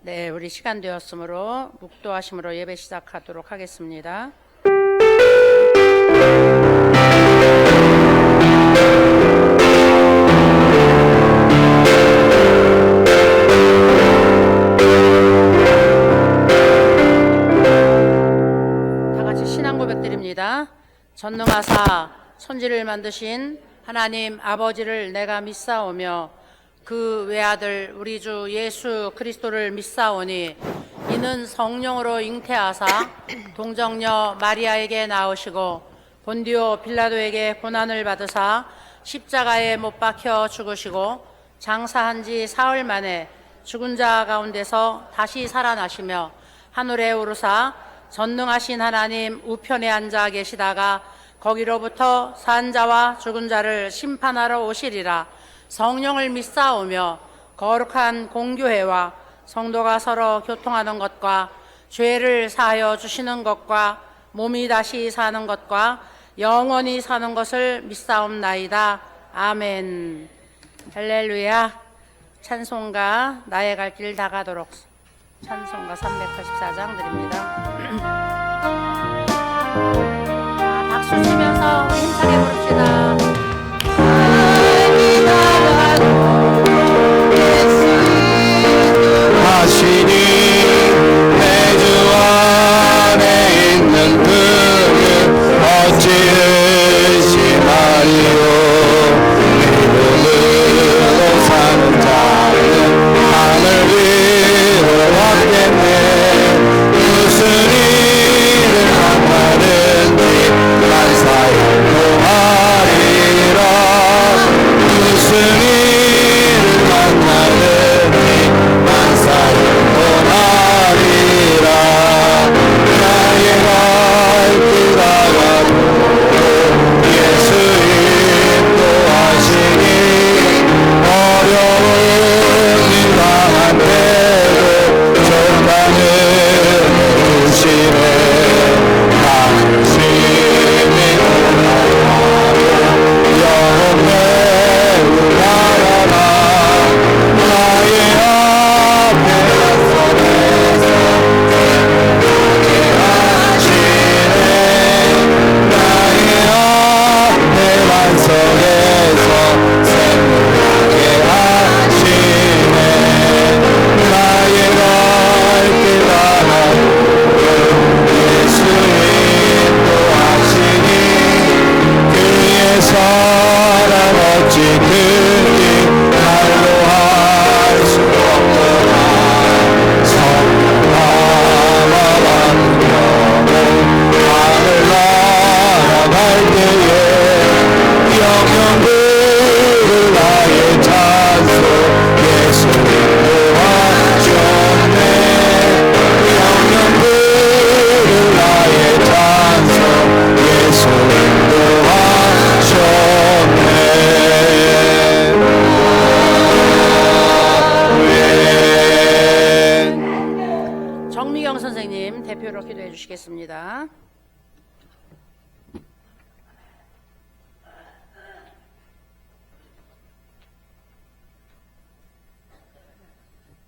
네, 우리 시간 되었으므로 묵도하심으로 예배 시작하도록 하겠습니다. 다 같이 신앙 고백드립니다. 전능하사 천지를 만드신 하나님 아버지를 내가 믿사오며 그 외아들 우리 주 예수 그리스도를 믿사오니 이는 성령으로 잉태하사 동정녀 마리아에게 나으시고 본디오 빌라도에게 고난을 받으사 십자가에 못 박혀 죽으시고 장사한 지 사흘 만에 죽은 자 가운데서 다시 살아나시며 하늘에 오르사 전능하신 하나님 우편에 앉아 계시다가 거기로부터 산 자와 죽은 자를 심판하러 오시리라. 성령을 믿사오며 거룩한 공교회와 성도가 서로 교통하는 것과 죄를 사하여 주시는 것과 몸이 다시 사는 것과 영원히 사는 것을 믿사옵나이다. 아멘. 할렐루야. 찬송가 나의 갈 길 다 가도록 찬송가 384장 드립니다. 박수 치면서 힘차게 부릅시다. 하시니 내 주 안에 있는 그를 어찌 의심하리요. 믿음으로 사는 자는 하늘 위로 얻겠네. 무슨 일을 만나든지 만사를 노하리라. 무슨 일을 만나든지 만사를 떠나리라. 나의 갈 길 다가도 예수 인도하시니 어려운 일 당한데도 적당을 주시네. 당신이 올라가고 영혼 매우 바라나 나의 앞에 선에서 생명하게 하시네. 나의 앞에 완성해서 생명하게 하시네. 나의 갈 길 다가도 예수 인도하시니 그의 사랑 어찌 크기 말로 할 수 없더라. 성령아만 영혼 하늘 날아갈 때에 영영 부를 나의 찬송 예수 인도하셨네. 영영 부를 나의 찬송 예수 인도하셨네. 정미경 선생님 대표로 기도해 주시겠습니다.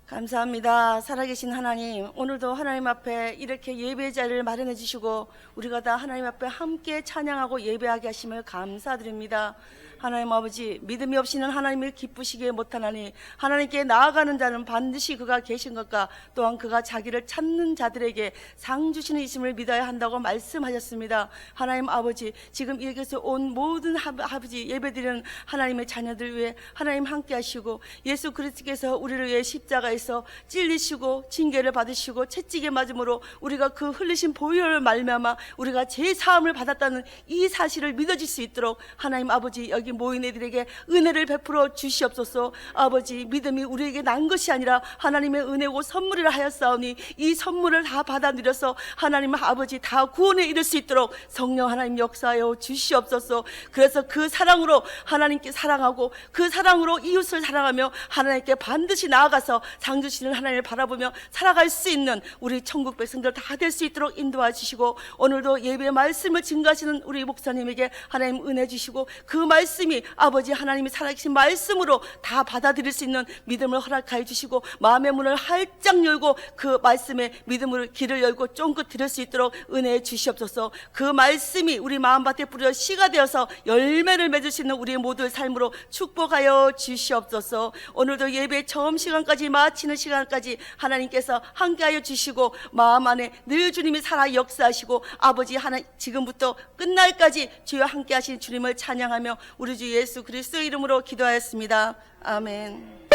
감사합니다. 살아계신 하나님, 오늘도 하나님 앞에 이렇게 예배 자리를 마련해 주시고 우리가 다 하나님 앞에 함께 찬양하고 예배하게 하심을 감사드립니다. 하나님 아버지, 믿음이 없이는 하나님을 기쁘시게 못하나니 하나님께 나아가는 자는 반드시 그가 계신 것과 또한 그가 자기를 찾는 자들에게 상 주시는 이심을 믿어야 한다고 말씀하셨습니다. 하나님 아버지, 지금 여기서 온 모든 아버지 예배드리는 하나님의 자녀들 위해 하나님 함께 하시고 예수 그리스도께서 우리를 위해 십자가에서 찔리시고 징계를 받으시고 채찍에 맞음으로 우리가 그 흘리신 보혈을 말미암아 우리가 제 사함을 받았다는 이 사실을 믿어질 수 있도록 하나님 아버지 여기 모인 이들에게 은혜를 베풀어 주시옵소서. 아버지, 믿음이 우리에게 난 것이 아니라 하나님의 은혜고 선물이라 하였사오니 이 선물을 다 받아 누려서 하나님 아버지 다 구원에 이를 수 있도록 성령 하나님 역사하여 주시옵소서. 그래서 그 사랑으로 하나님께 사랑하고 그 사랑으로 이웃을 사랑하며 하나님께 반드시 나아가서 상 주시는 하나님을 바라보며 살아갈 수 있는 우리 천국 백성들 다 될 수 있도록 인도해 주시고 오늘도 예배의 말씀을 증거하시는 우리 목사님에게 하나님 은혜 주시고 그 말씀 말씀이 아버지 하나님이 살아계신 말씀으로 다 받아들일 수 있는 믿음을 허락하여 주시고 마음의 문을 활짝 열고 그 말씀에 믿음으로 길을 열고 쫑긋 들을 수 있도록 은혜해 주시옵소서. 그 말씀이 우리 마음밭에 뿌려 씨가 되어서 열매를 맺을 수 있는 우리 모두의 삶으로 축복하여 주시옵소서. 오늘도 예배 처음 시간까지 마치는 시간까지 하나님께서 함께하여 주시고 마음 안에 늘 주님이 살아 역사하시고 아버지 하나님 지금부터 끝날까지 주여 함께하신 주님을 찬양하며 우리 주 예수 그리스도의 이름으로 기도하였습니다. 아멘.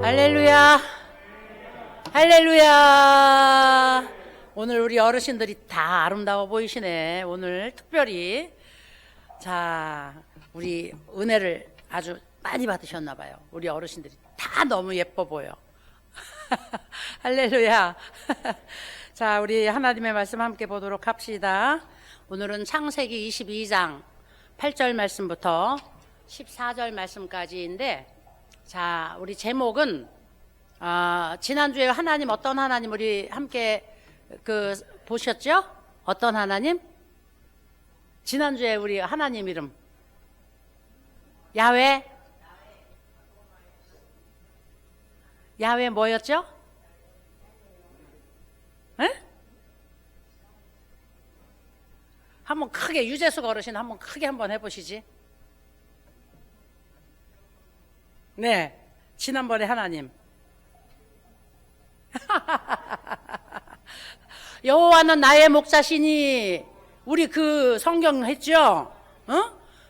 할렐루야, 할렐루야. 오늘 우리 어르신들이 다 아름다워 보이시네. 오늘 특별히 자 우리 은혜를 아주 많이 받으셨나 봐요. 우리 어르신들이 다 너무 예뻐 보여. 할렐루야. 자 우리 하나님의 말씀 함께 보도록 합시다. 오늘은 창세기 22장 8절 말씀부터 14절 말씀까지인데, 자 우리 제목은 지난주에 하나님 어떤 하나님 우리 함께 보셨죠? 어떤 하나님? 지난주에 우리 하나님 이름 야훼? 야훼 뭐였죠? 에? 한번 크게 유재숙 어르신 한번 크게 한번 해보시지. 네, 지난번에 하나님 여호와는 나의 목자시니 우리 그 성경 했죠?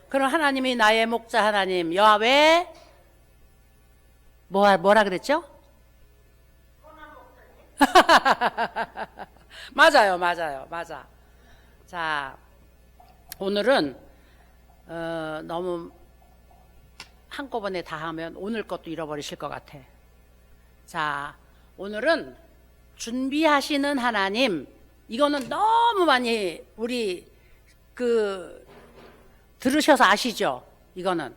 그럼 하나님이 나의 목자 하나님 야훼 뭐라 그랬죠? 맞아요. 자 오늘은 너무 한꺼번에 다 하면 오늘 것도 잃어버리실 것 같아. 자 오늘은 준비하시는 하나님, 이거는 너무 많이 우리 들으셔서 아시죠? 이거는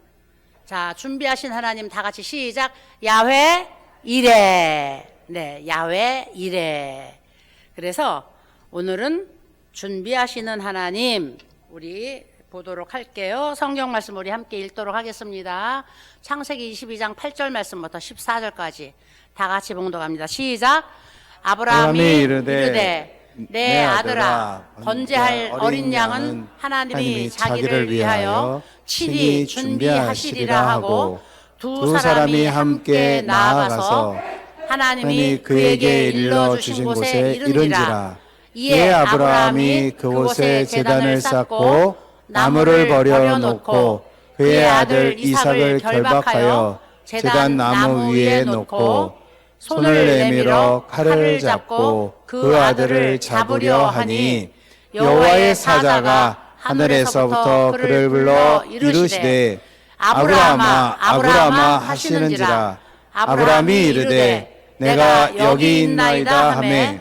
자 준비하신 하나님 다 같이 시작. 야훼 이레. 네, 야훼 이레. 그래서 오늘은 준비하시는 하나님 우리 보도록 할게요. 성경 말씀 우리 함께 읽도록 하겠습니다. 창세기 22장 8절 말씀부터 14절까지 다 같이 봉독합니다. 시작. 아브라함이 이르되 내 아들아 번제할 어린 양은 하나님이 자기를 위하여 친히 준비하시리라 하고 두 사람이 함께 나아가서 하나님이 그에게 일러주신 곳에 이른지라. 이에 아브라함이 그곳에 제단을 쌓고 나무를 버려놓고 그의 아들 이삭을 결박하여 제단 나무 위에 놓고 손을 내밀어 칼을 잡고 그 아들을 잡으려 하니 여호와의 사자가 하늘에서부터 그를 불러 이르시되 아브라함아 아브라함아 하시는지라. 아브라함이 이르되 내가 여기 있나이다 하매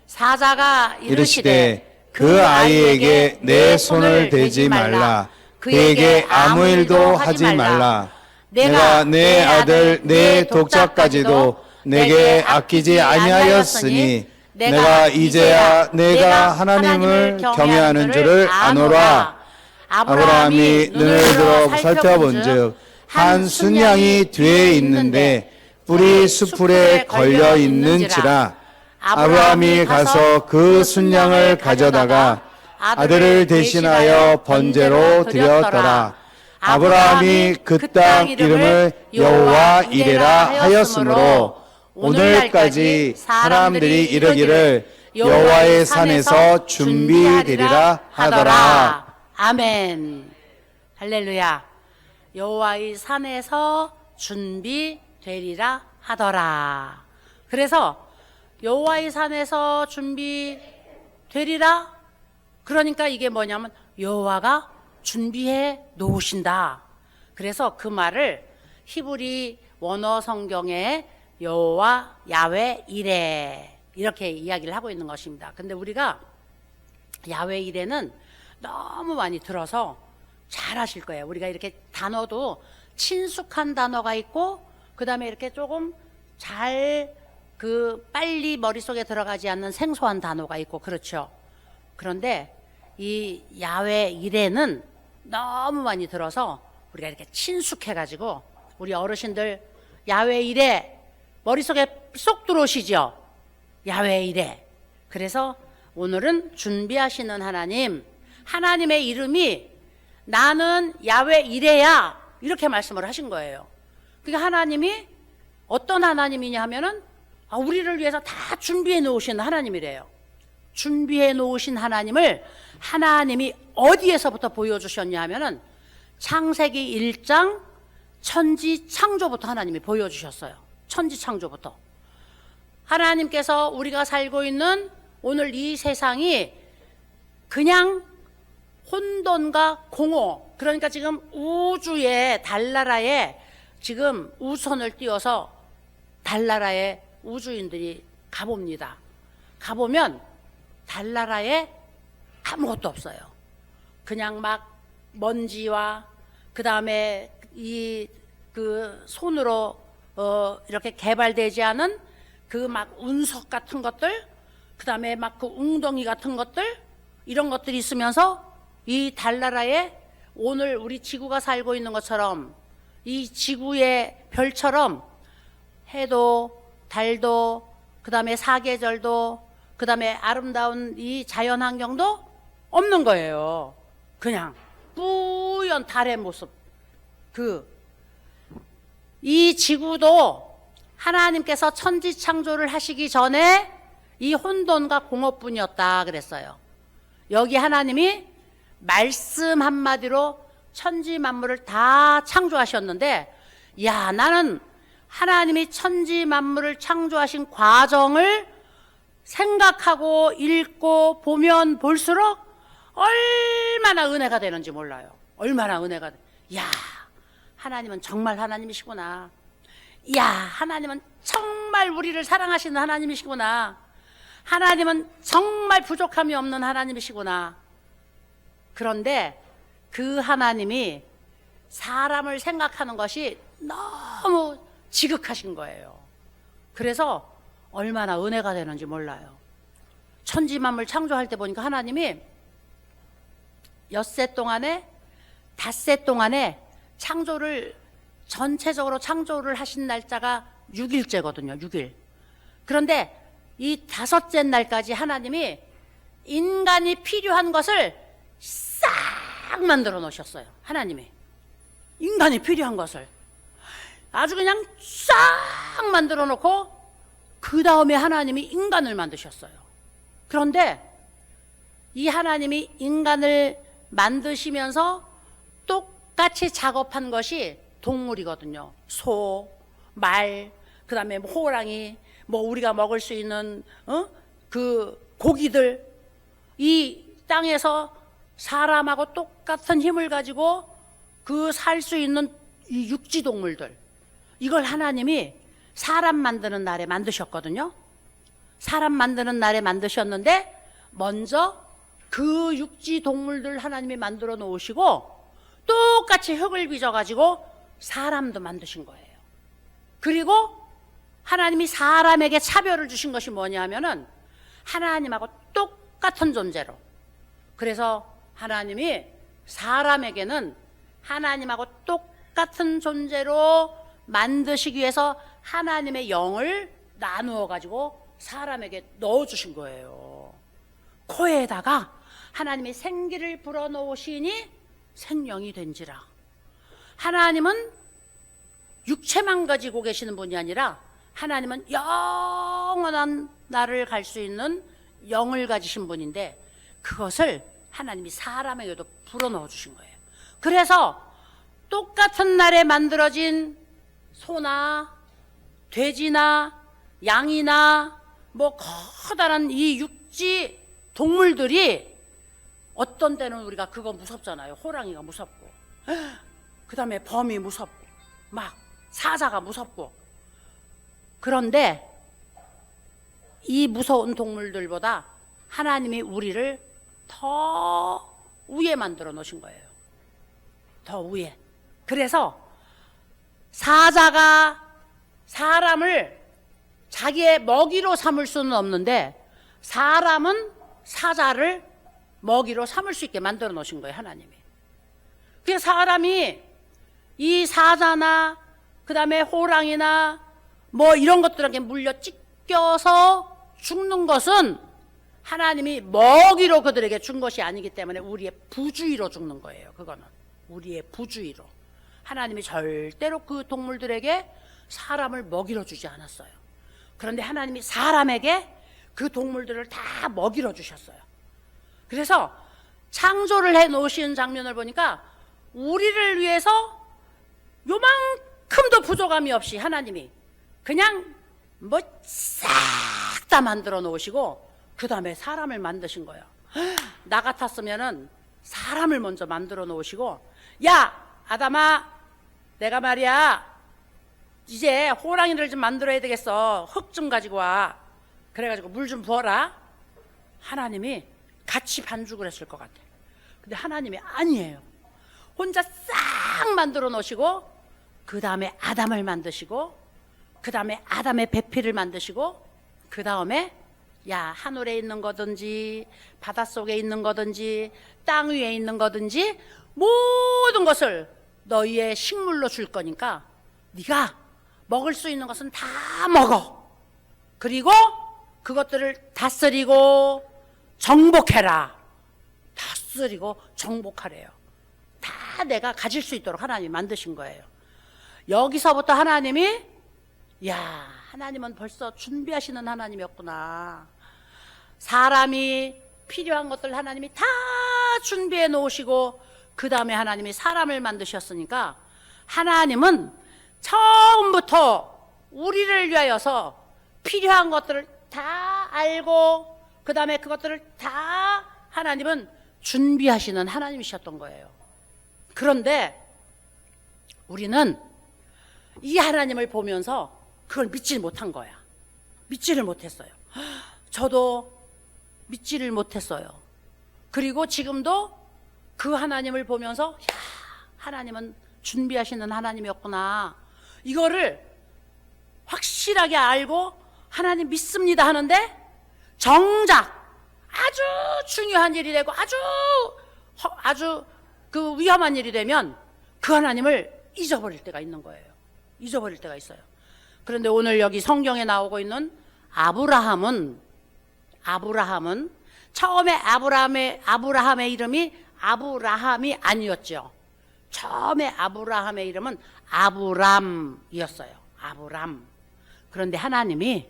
사자가 이르시되 그 아이에게 내 손을 대지 말라. 그에게 아무 일도 하지 말라. 내가 내 아들 내 독자까지도 내게 아끼지 아니하였으니 내가 이제야 내가 하나님을 경외하는 줄을 아노라. 아브라함이 눈을 들어 살펴본즉 한 순양이 뒤에 있는데 뿔이 수풀에 걸려 있는지라. 아브라함이 가서 그 순양을 가져다가 아들을 대신하여 번제로 드렸더라. 아브라함이 그 땅 이름을 여호와 이레라 하였으므로 오늘까지 사람들이 이르기를 여호와의 산에서 준비되리라 하더라. 아멘. 할렐루야. 여호와의 산에서 준비되리라 하더라. 그래서 여호와의 산에서 준비되리라. 그러니까 이게 뭐냐면 여호와가 준비해 놓으신다. 그래서 그 말을 히브리 원어 성경에 여호와 야훼 이레 이렇게 이야기를 하고 있는 것입니다. 근데 우리가 야훼 이레는 너무 많이 들어서 잘 하실 거예요. 우리가 이렇게 단어도 친숙한 단어가 있고 그 다음에 이렇게 조금 잘 빨리 머릿속에 들어가지 않는 생소한 단어가 있고 그렇죠. 그런데 이 야훼 이레는 너무 많이 들어서 우리가 이렇게 친숙해가지고 우리 어르신들 야훼 이레 머릿속에 쏙 들어오시죠? 야훼 이레. 그래서 오늘은 준비하시는 하나님의 이름이 나는 야훼 이레야 이렇게 말씀을 하신 거예요. 그러니까 하나님이 어떤 하나님이냐 하면은 우리를 위해서 다 준비해 놓으신 하나님이래요. 준비해 놓으신 하나님을 하나님이 어디에서부터 보여주셨냐 하면은 창세기 1장 천지 창조부터 하나님이 보여주셨어요. 천지 창조부터. 하나님께서 우리가 살고 있는 오늘 이 세상이 그냥 혼돈과 공허, 그러니까 지금 우주의 달나라에 지금 우선을 띄워서 달나라에 우주인들이 가봅니다. 가보면 달나라에 아무것도 없어요. 그냥 막 먼지와 그 다음에 손으로 이렇게 개발되지 않은 막 운석 같은 것들, 그 다음에 막 웅덩이 같은 것들, 이런 것들이 있으면서 이 달나라에 오늘 우리 지구가 살고 있는 것처럼 이 지구의 별처럼 해도 달도 그 다음에 사계절도 그 다음에 아름다운 이 자연환경도 없는 거예요. 그냥 뿌연 달의 모습. 이 지구도 하나님께서 천지 창조를 하시기 전에 이 혼돈과 공허뿐이었다 그랬어요. 여기 하나님이 말씀 한마디로 천지 만물을 다 창조하셨는데, 야, 나는 하나님이 천지 만물을 창조하신 과정을 생각하고 읽고 보면 볼수록 얼마나 은혜가 되는지 몰라요. 얼마나 은혜가 돼. 야, 하나님은 정말 하나님이시구나. 야, 하나님은 정말 우리를 사랑하시는 하나님이시구나. 하나님은 정말 부족함이 없는 하나님이시구나. 그런데 그 하나님이 사람을 생각하는 것이 너무 지극하신 거예요. 그래서 얼마나 은혜가 되는지 몰라요. 천지 만물 창조할 때 보니까 하나님이 엿새 동안에 닷새 동안에 전체적으로 창조를 하신 날짜가 6일째거든요. 6일. 그런데 이 다섯째 날까지 하나님이 인간이 필요한 것을 싹 만들어 놓으셨어요. 하나님이 인간이 필요한 것을 아주 그냥 싹 만들어 놓고 그 다음에 하나님이 인간을 만드셨어요. 그런데 이 하나님이 인간을 만드시면서 똑같이 작업한 것이 동물이거든요. 소, 말, 그 다음에 호랑이, 우리가 먹을 수 있는 그 고기들, 이 땅에서 사람하고 똑같은 힘을 가지고 살 수 있는 이 육지 동물들, 이걸 하나님이 사람 만드는 날에 만드셨거든요. 사람 만드는 날에 만드셨는데 먼저 그 육지 동물들 하나님이 만들어 놓으시고 똑같이 흙을 빚어가지고 사람도 만드신 거예요. 그리고 하나님이 사람에게 차별을 주신 것이 뭐냐 하면은 하나님하고 똑같은 존재로. 그래서 하나님이 사람에게는 하나님하고 똑같은 존재로 만드시기 위해서 하나님의 영을 나누어 가지고 사람에게 넣어주신 거예요. 코에다가 하나님이 생기를 불어넣으시니 생명이 된지라. 하나님은 육체만 가지고 계시는 분이 아니라 하나님은 영원한 날을 갈 수 있는 영을 가지신 분인데 그것을 하나님이 사람에게도 불어넣어 주신 거예요. 그래서 똑같은 날에 만들어진 소나 돼지나 양이나 커다란 이 육지 동물들이 어떤 때는 우리가 그거 무섭잖아요. 호랑이가 무섭고 그 다음에 범이 무섭고 사자가 무섭고. 그런데 이 무서운 동물들보다 하나님이 우리를 더 위에 만들어 놓으신 거예요. 더 위에. 그래서 사자가 사람을 자기의 먹이로 삼을 수는 없는데 사람은 사자를 먹이로 삼을 수 있게 만들어 놓으신 거예요, 하나님이. 그래서 사람이 이 사자나 그 다음에 호랑이나 뭐 이런 것들에게 물려 찢겨서 죽는 것은 하나님이 먹이로 그들에게 준 것이 아니기 때문에 우리의 부주의로 죽는 거예요. 그거는 우리의 부주의로. 하나님이 절대로 그 동물들에게 사람을 먹이로 주지 않았어요. 그런데 하나님이 사람에게 그 동물들을 다 먹이로 주셨어요. 그래서 창조를 해 놓으신 장면을 보니까 우리를 위해서 요만큼도 부족함이 없이 하나님이 그냥 뭐 싹 다 만들어 놓으시고 그 다음에 사람을 만드신 거예요. 나 같았으면은 사람을 먼저 만들어 놓으시고, 야 아담아, 내가 말이야 이제 호랑이를 좀 만들어야 되겠어. 흙 좀 가지고 와. 그래가지고 물 좀 부어라. 하나님이 같이 반죽을 했을 것 같아. 근데 하나님이 아니에요. 혼자 싹 만들어 놓으시고 그 다음에 아담을 만드시고 그 다음에 아담의 배필을 만드시고 그 다음에 야, 하늘에 있는 거든지 바닷속에 있는 거든지 땅 위에 있는 거든지 모든 것을 너희의 식물로 줄 거니까 네가 먹을 수 있는 것은 다 먹어. 그리고 그것들을 다스리고 정복해라. 다스리고 정복하래요. 다 내가 가질 수 있도록 하나님이 만드신 거예요. 여기서부터 하나님이, 야, 하나님은 벌써 준비하시는 하나님이었구나. 사람이 필요한 것들 하나님이 다 준비해 놓으시고 그 다음에 하나님이 사람을 만드셨으니까 하나님은 처음부터 우리를 위하여서 필요한 것들을 다 알고 그 다음에 그것들을 다 하나님은 준비하시는 하나님이셨던 거예요. 그런데 우리는 이 하나님을 보면서 그걸 믿지 못한 거야. 믿지를 못했어요. 저도 믿지를 못했어요. 그리고 지금도 그 하나님을 보면서 야, 하나님은 준비하시는 하나님이었구나. 이거를 확실하게 알고 하나님 믿습니다 하는데 정작 아주 중요한 일이 되고 아주 그 위험한 일이 되면 그 하나님을 잊어버릴 때가 있는 거예요. 잊어버릴 때가 있어요. 그런데 오늘 여기 성경에 나오고 있는 아브라함은 처음에 아브라함의 이름이 아브라함이 아니었죠. 처음에 아브라함의 이름은 아브람이었어요. 아브람. 그런데 하나님이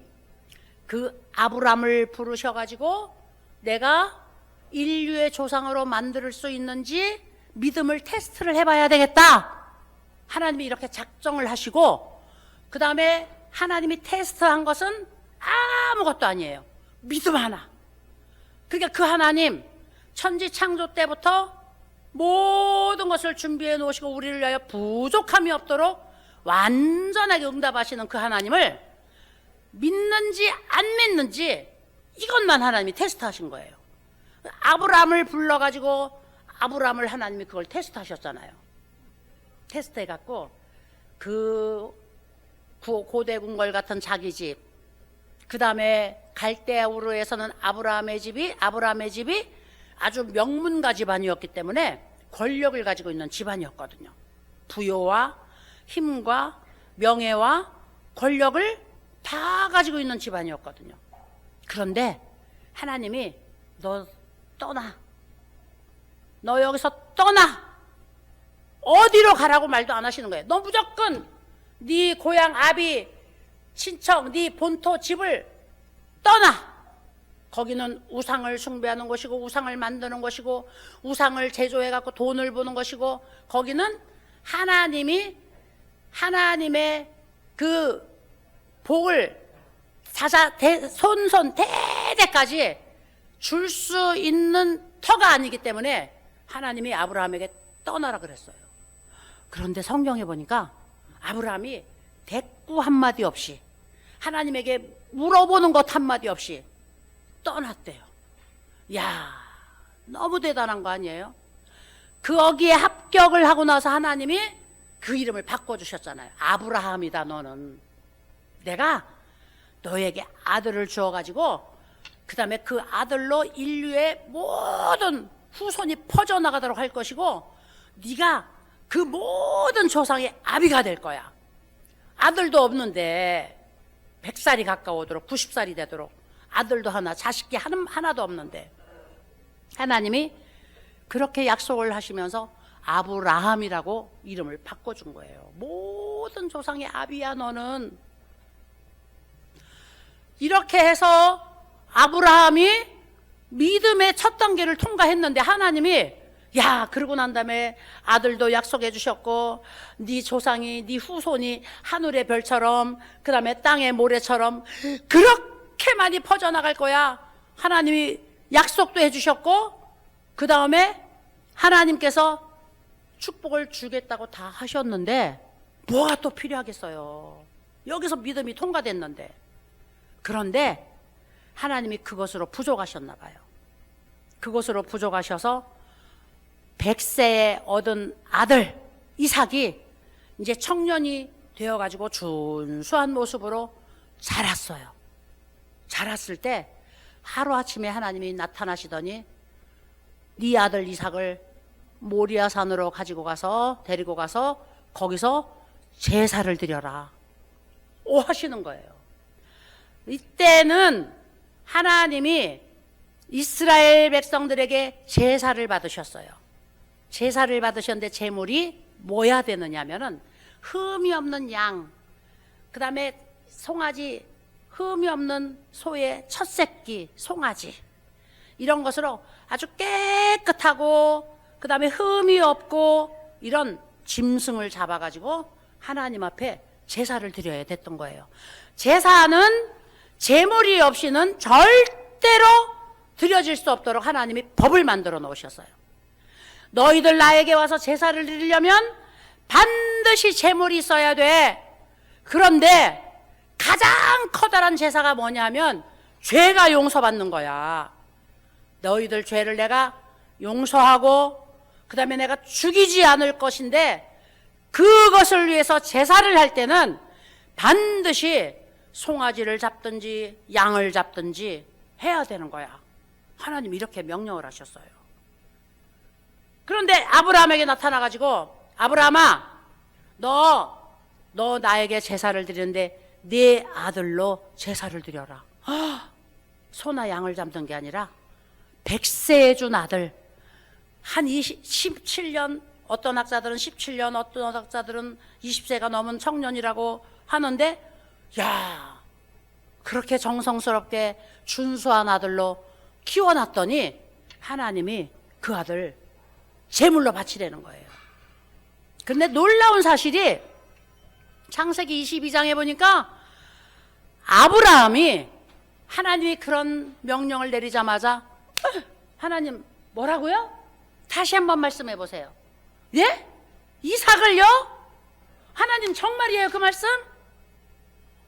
그 아브람을 부르셔가지고 내가 인류의 조상으로 만들 수 있는지 믿음을 테스트를 해봐야 되겠다. 하나님이 이렇게 작정을 하시고 그 다음에 하나님이 테스트한 것은 아무것도 아니에요. 믿음 하나. 그러니까 그 하나님 천지 창조 때부터 모든 것을 준비해 놓으시고 우리를 위하여 부족함이 없도록 완전하게 응답하시는 그 하나님을 믿는지 안 믿는지 이것만 하나님이 테스트하신 거예요. 아브람을 불러가지고 아브람을 하나님이 그걸 테스트하셨잖아요. 테스트해갖고 그 고대궁궐 같은 자기 집, 그 다음에 갈대우르에서는 아브라함의 집이 아주 명문가 집안이었기 때문에 권력을 가지고 있는 집안이었거든요. 부여와 힘과 명예와 권력을 다 가지고 있는 집안이었거든요. 그런데 하나님이 너 떠나. 너 여기서 떠나. 어디로 가라고 말도 안 하시는 거예요. 너 무조건 네 고향 아비 친척 네 본토 집을 떠나. 거기는 우상을 숭배하는 곳이고 우상을 만드는 곳이고 우상을 제조해 갖고 돈을 버는 것이고 거기는 하나님의 그 복을 손손 대대까지 줄 수 있는 터가 아니기 때문에 하나님이 아브라함에게 떠나라 그랬어요. 그런데 성경에 보니까 아브라함이 대꾸 한마디 없이 하나님에게 물어보는 것 한마디 없이 떠났대요. 야, 너무 대단한 거 아니에요? 거기에 합격을 하고 나서 하나님이 그 이름을 바꿔주셨잖아요. 아브라함이다 너는. 내가 너에게 아들을 주어가지고 그 다음에 그 아들로 인류의 모든 후손이 퍼져나가도록 할 것이고 네가 그 모든 조상의 아비가 될 거야. 아들도 없는데 100살이 가까워오도록 90살이 되도록 아들도 하나 자식이 하나도 없는데 하나님이 그렇게 약속을 하시면서 아브라함이라고 이름을 바꿔준 거예요. 모든 조상의 아비야 너는. 이렇게 해서 아브라함이 믿음의 첫 단계를 통과했는데 하나님이 야 그러고 난 다음에 아들도 약속해 주셨고 네 조상이 네 후손이 하늘의 별처럼 그 다음에 땅의 모래처럼 그렇게 많이 퍼져나갈 거야. 하나님이 약속도 해 주셨고 그 다음에 하나님께서 축복을 주겠다고 다 하셨는데 뭐가 또 필요하겠어요. 여기서 믿음이 통과됐는데. 그런데 하나님이 그것으로 부족하셨나 봐요. 그것으로 부족하셔서 100세에 얻은 아들 이삭이 이제 청년이 되어가지고 준수한 모습으로 자랐어요. 자랐을 때 하루아침에 하나님이 나타나시더니 네 아들 이삭을 모리아 산으로 데리고 가서 거기서 제사를 드려라 하시는 거예요. 이때는 하나님이 이스라엘 백성들에게 제사를 받으셨어요. 제사를 받으셨는데 제물이 뭐야 되느냐면은 흠이 없는 양, 그 다음에 송아지, 흠이 없는 소의 첫 새끼, 송아지 이런 것으로 아주 깨끗하고 그 다음에 흠이 없고 이런 짐승을 잡아가지고 하나님 앞에 제사를 드려야 됐던 거예요. 제사는 제물이 없이는 절대로 드려질 수 없도록 하나님이 법을 만들어 놓으셨어요. 너희들 나에게 와서 제사를 드리려면 반드시 제물이 있어야 돼. 그런데 가장 커다란 제사가 뭐냐면 죄가 용서받는 거야. 너희들 죄를 내가 용서하고 그 다음에 내가 죽이지 않을 것인데 그것을 위해서 제사를 할 때는 반드시 송아지를 잡든지 양을 잡든지 해야 되는 거야. 하나님 이렇게 명령을 하셨어요. 그런데 아브라함에게 나타나가지고 아브라함아 너 나에게 제사를 드리는데 네 아들로 제사를 드려라. 소나 양을 잡는 게 아니라 100세에 준 아들 한 17년 어떤 학자들은 17년 어떤 학자들은 20세가 넘은 청년이라고 하는데 야 그렇게 정성스럽게 준수한 아들로 키워놨더니 하나님이 그 아들 제물로 바치라는 거예요. 그런데 놀라운 사실이 창세기 22장에 보니까 아브라함이 하나님이 그런 명령을 내리자마자 하나님 뭐라고요? 다시 한번 말씀해 보세요. 예? 이삭을요? 하나님 정말이에요 그 말씀?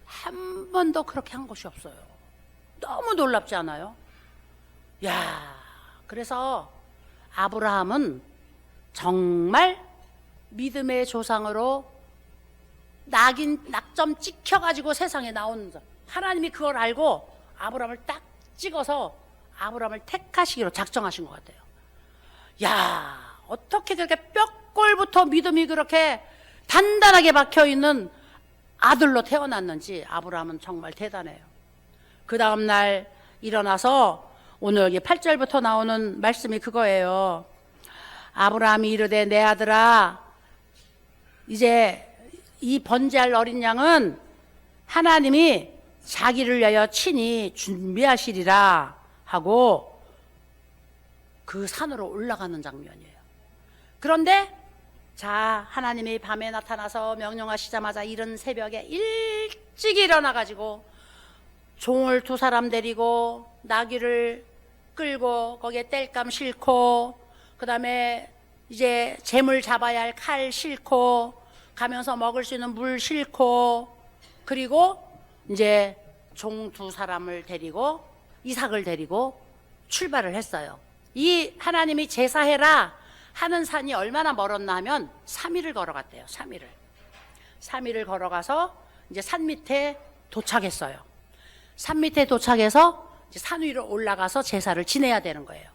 한 번도 그렇게 한 것이 없어요. 너무 놀랍지 않아요? 야, 그래서 아브라함은 정말 믿음의 조상으로 낙점 찍혀가지고 세상에 나온 하나님이 그걸 알고 아브라함을 딱 찍어서 아브라함을 택하시기로 작정하신 것 같아요. 야, 어떻게 그렇게 뼈골부터 믿음이 그렇게 단단하게 박혀있는 아들로 태어났는지 아브라함은 정말 대단해요. 그 다음날 일어나서 오늘 여기 8절부터 나오는 말씀이 그거예요. 아브라함이 이르되 내 아들아 이제 이 번제할 어린 양은 하나님이 자기를 위하여 친히 준비하시리라 하고 그 산으로 올라가는 장면이에요. 그런데 자 하나님이 밤에 나타나서 명령하시자마자 이른 새벽에 일찍 일어나가지고 종을 2사람 데리고 나귀를 끌고 거기에 땔감 싣고 그 다음에 이제 재물 잡아야 할 칼 싣고 가면서 먹을 수 있는 물 싣고 그리고 이제 종 2사람을 데리고 이삭을 데리고 출발을 했어요. 이 하나님이 제사해라 하는 산이 얼마나 멀었나 하면 3일을 걸어갔대요. 3일을 걸어가서 이제 산 밑에 도착했어요. 산 밑에 도착해서 이제 산 위로 올라가서 제사를 지내야 되는 거예요.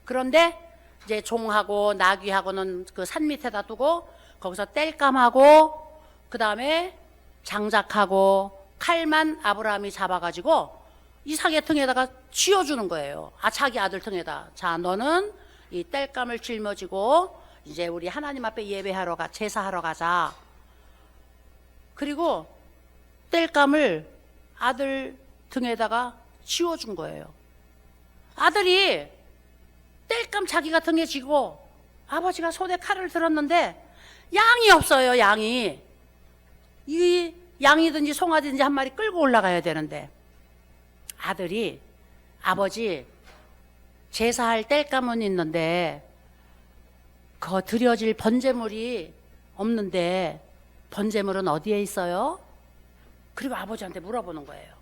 그런데 이제 종하고 나귀하고는 그 산 밑에다 두고 거기서 땔감하고 그 다음에 장작하고 칼만 아브라함이 잡아가지고 이삭의 등에다가 쥐어주는 거예요. 자기 아들 등에다. 자, 너는 이 땔감을 짊어지고 이제 우리 하나님 앞에 예배하러 제사하러 가자. 그리고 땔감을 아들 등에다가 쥐어준 거예요. 아들이 땔감 자기가 등에 쥐고 아버지가 손에 칼을 들었는데 양이 없어요. 양이. 이 양이든지 송아지든지 한 마리 끌고 올라가야 되는데 아들이 아버지 제사할 땔감은 있는데 그 드려질 번제물이 없는데 번제물은 어디에 있어요? 그리고 아버지한테 물어보는 거예요.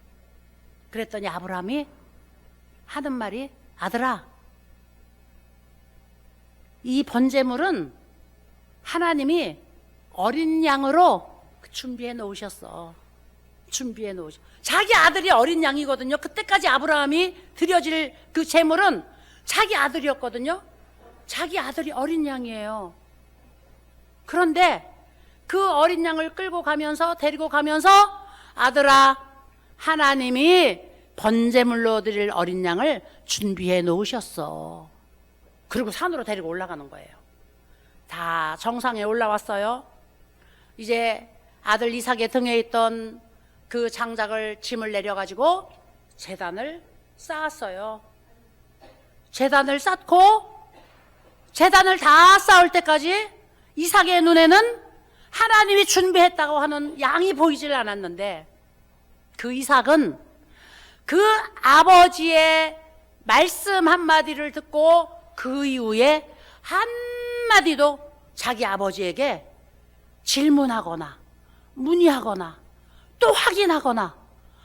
그랬더니 아브라함이 하는 말이 아들아, 이 번제물은 하나님이 어린 양으로 준비해 놓으셨어. 준비해 놓으셨어. 자기 아들이 어린 양이거든요. 그때까지 아브라함이 드려질 그 제물은 자기 아들이었거든요. 자기 아들이 어린 양이에요. 그런데 그 어린 양을 끌고 가면서 데리고 가면서 아들아, 하나님이 번제물로 드릴 어린 양을 준비해 놓으셨어. 그리고 산으로 데리고 올라가는 거예요. 다 정상에 올라왔어요. 이제 아들 이삭의 등에 있던 그 장작을 짐을 내려가지고 제단을 쌓았어요. 제단을 쌓고 제단을 다 쌓을 때까지 이삭의 눈에는 하나님이 준비했다고 하는 양이 보이질 않았는데 그 이삭은 그 아버지의 말씀 한마디를 듣고 그 이후에 한마디도 자기 아버지에게 질문하거나 문의하거나 또 확인하거나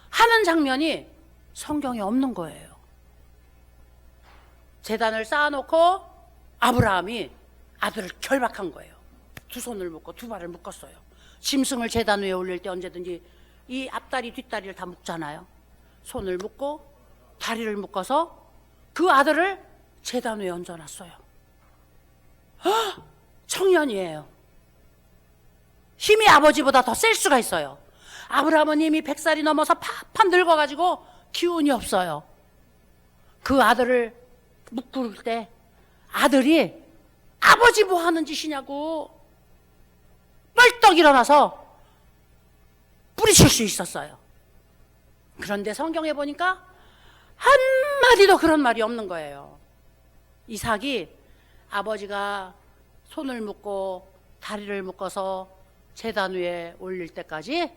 하는 장면이 성경에 없는 거예요. 제단을 쌓아놓고 아브라함이 아들을 결박한 거예요. 두 손을 묶고 두 발을 묶었어요. 짐승을 제단 위에 올릴 때 언제든지 이 앞다리 뒷다리를 다 묶잖아요. 손을 묶고 다리를 묶어서 그 아들을 제단 위에 얹어놨어요. 청년이에요. 힘이 아버지보다 더 셀 수가 있어요. 아브라함은 이미 100살이 넘어서 팍팍 늙어가지고 기운이 없어요. 그 아들을 묶을 때 아들이 아버지 뭐 하는 짓이냐고 뻘떡 일어나서 뿌리칠 수 있었어요. 그런데 성경에 보니까 한마디도 그런 말이 없는 거예요. 이삭이 아버지가 손을 묶고 다리를 묶어서 제단 위에 올릴 때까지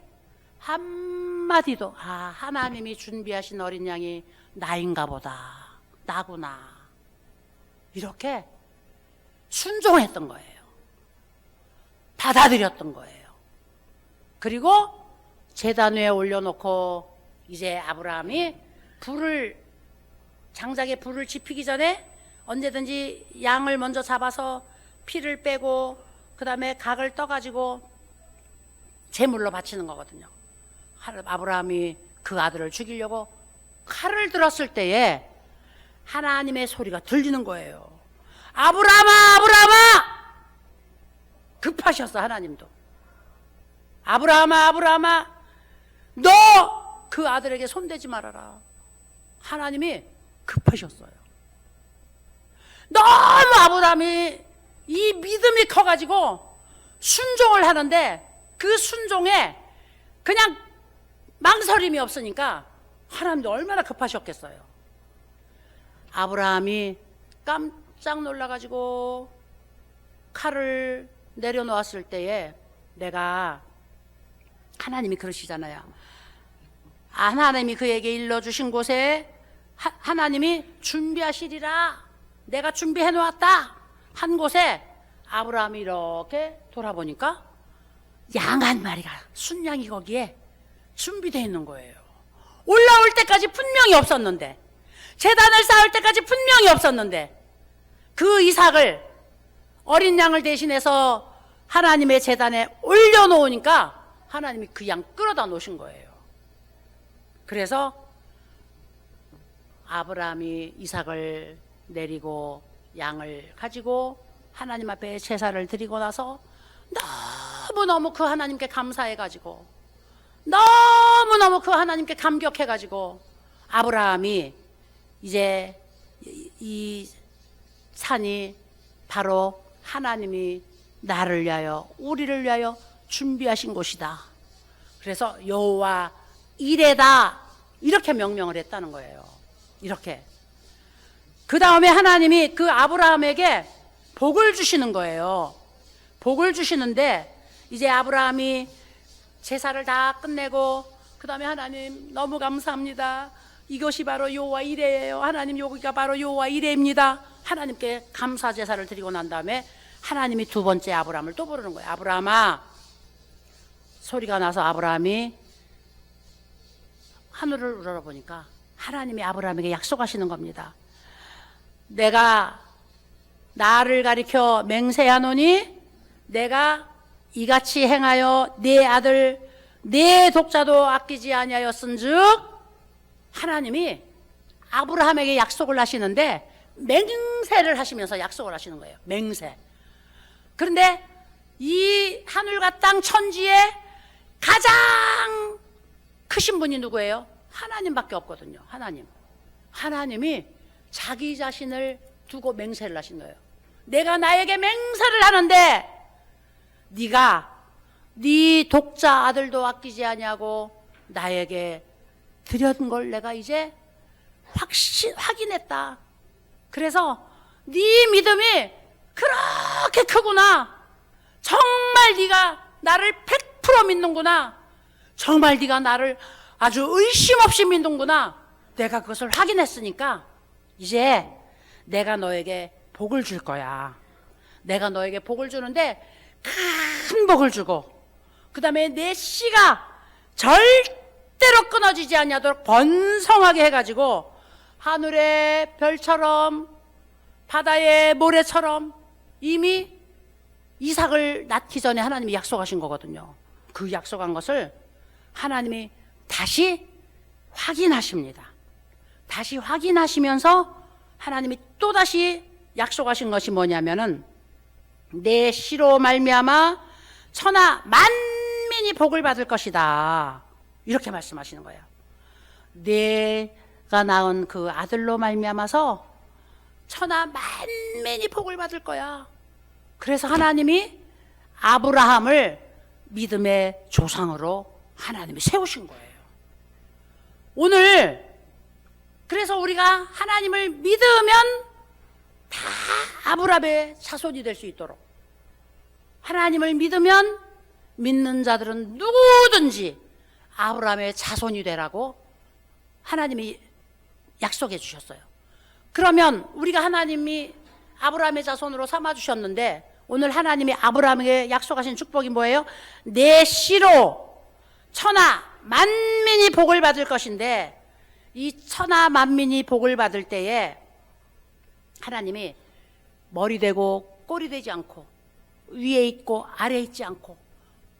한마디도 하나님이 준비하신 어린 양이 나인가 보다, 나구나, 이렇게 순종했던 거예요. 받아들였던 거예요. 그리고 제단 위에 올려놓고 이제 아브라함이 장작에 불을 지피기 전에 언제든지 양을 먼저 잡아서 피를 빼고 그 다음에 각을 떠가지고 제물로 바치는 거거든요. 아브라함이 그 아들을 죽이려고 칼을 들었을 때에 하나님의 소리가 들리는 거예요. 아브라함아, 아브라함아! 급하셨어, 하나님도. 아브라함아, 아브라함아, 너 그 아들에게 손대지 말아라. 하나님이 급하셨어요. 너무 아브라함이 이 믿음이 커가지고 순종을 하는데 그 순종에 그냥 망설임이 없으니까 하나님도 얼마나 급하셨겠어요. 아브라함이 깜짝 놀라가지고 칼을 내려놓았을 때에 내가 하나님이 그러시잖아요. 하나님이 그에게 일러주신 곳에 하나님이 준비하시리라, 내가 준비해 놓았다 한 곳에 아브라함이 이렇게 돌아보니까 양 한 마리가, 순양이 거기에 준비되어 있는 거예요. 올라올 때까지 분명히 없었는데, 제단을 쌓을 때까지 분명히 없었는데, 그 이삭을, 어린 양을 대신해서 하나님의 제단에 올려놓으니까 하나님이 그 양 끌어다 놓으신 거예요. 그래서 아브라함이 이삭을 내리고 양을 가지고 하나님 앞에 제사를 드리고 나서 너무너무 그 하나님께 감사해가지고 너무너무 그 하나님께 감격해가지고 아브라함이 이제 이 산이 바로 하나님이 나를 위하여 우리를 위하여 준비하신 곳이다. 그래서 여호와 이레다 이렇게 명명을 했다는 거예요. 이렇게. 그 다음에 하나님이 그 아브라함에게 복을 주시는 거예요. 복을 주시는데 이제 아브라함이 제사를 다 끝내고 그 다음에 하나님 너무 감사합니다. 이것이 바로 여호와 이레예요. 하나님 여기가 바로 여호와 이레입니다. 하나님께 감사 제사를 드리고 난 다음에 하나님이 두 번째 아브라함을 또 부르는 거예요. 아브라함아. 소리가 나서 아브라함이 하늘을 우러러보니까 하나님이 아브라함에게 약속하시는 겁니다. 내가 나를 가리켜 맹세하노니 내가 이같이 행하여 네 아들 네 독자도 아끼지 아니하였은즉 하나님이 아브라함에게 약속을 하시는데 맹세를 하시면서 약속을 하시는 거예요. 맹세. 그런데 이 하늘과 땅 천지에 가장 크신 분이 누구예요? 하나님밖에 없거든요. 하나님이 자기 자신을 두고 맹세를 하신 거예요. 내가 나에게 맹세를 하는데 네가 네 독자 아들도 아끼지 아니하고 나에게 드렸던 걸 내가 이제 확인했다. 그래서 네 믿음이 그렇게 크구나. 정말 네가 나를 100% 믿는구나. 정말 네가 나를 아주 의심 없이 믿는구나. 내가 그것을 확인했으니까 이제 내가 너에게 복을 줄 거야. 내가 너에게 복을 주는데 큰 복을 주고 그 다음에 내 씨가 절대로 끊어지지 않도록 번성하게 해가지고 하늘의 별처럼 바다의 모래처럼 이미 이삭을 낳기 전에 하나님이 약속하신 거거든요. 그 약속한 것을 하나님이 다시 확인하십니다. 다시 확인하시면서 하나님이 또다시 약속하신 것이 뭐냐면은 내 씨로 말미암아 천하 만민이 복을 받을 것이다. 이렇게 말씀하시는 거예요. 내가 낳은 그 아들로 말미암아서 천하 만민이 복을 받을 거야. 그래서 하나님이 아브라함을 믿음의 조상으로 하나님이 세우신 거예요. 오늘 그래서 우리가 하나님을 믿으면 다 아브라함의 자손이 될 수 있도록 하나님을 믿으면 믿는 자들은 누구든지 아브라함의 자손이 되라고 하나님이 약속해 주셨어요. 그러면 우리가 하나님이 아브라함의 자손으로 삼아주셨는데 오늘 하나님이 아브라함에게 약속하신 축복이 뭐예요? 내 씨로 천하 만민이 복을 받을 것인데 이 천하 만민이 복을 받을 때에 하나님이 머리 되고 꼬리 되지 않고 위에 있고 아래에 있지 않고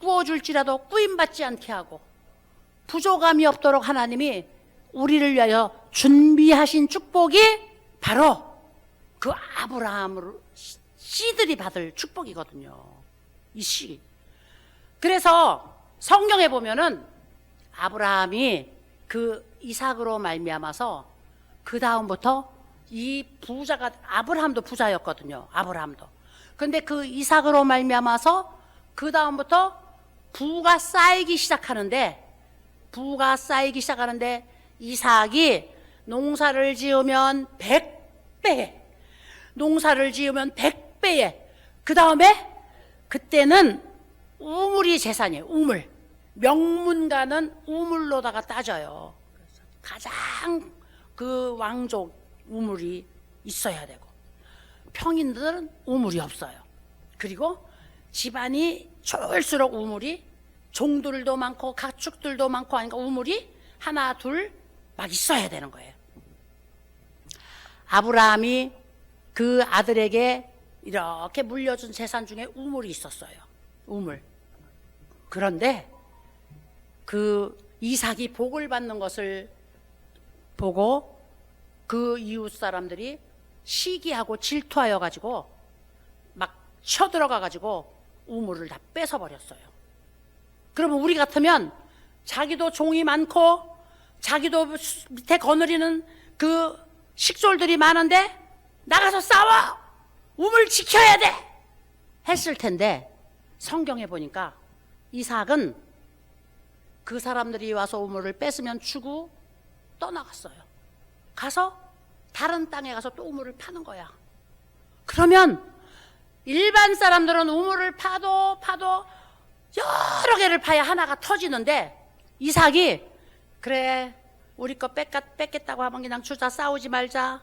꾸어줄지라도 꾸임받지 않게 하고 부족함이 없도록 하나님이 우리를 위하여 준비하신 축복이 바로 그 아브라함으로 씨들이 받을 축복이거든요. 이 씨. 그래서 성경에 보면은 아브라함이 그 이삭으로 말미암아서 그 다음부터 이 부자가 아브라함도 부자였거든요. 아브라함도. 근데 그 이삭으로 말미암아서 그 다음부터 부가 쌓이기 시작하는데 이삭이 농사를 지으면 100배에 농사를 지으면 100배에 그 다음에 그때는 우물이 재산이에요. 우물. 명문가는 우물로다가 따져요. 가장 그 왕족 우물이 있어야 되고 평인들은 우물이 없어요. 그리고 집안이 좋을수록 우물이 종들도 많고 가축들도 많고 하니까 우물이 하나 둘 막 있어야 되는 거예요. 아브라함이 그 아들에게 이렇게 물려준 재산 중에 우물이 있었어요. 우물. 그런데 그 이삭이 복을 받는 것을 보고 그 이웃 사람들이 시기하고 질투하여 가지고 막 쳐들어가 가지고 우물을 다 뺏어버렸어요. 그러면 우리 같으면 자기도 종이 많고 자기도 밑에 거느리는 그 식솔들이 많은데 나가서 싸워! 우물 지켜야 돼! 했을 텐데 성경에 보니까 이삭은 그 사람들이 와서 우물을 뺏으면 주고 떠나갔어요. 가서 다른 땅에 가서 또 우물을 파는 거야. 그러면 일반 사람들은 우물을 파도 여러 개를 파야 하나가 터지는데 이삭이 그래 우리 거 뺏겠다고 하면 그냥 주자, 싸우지 말자.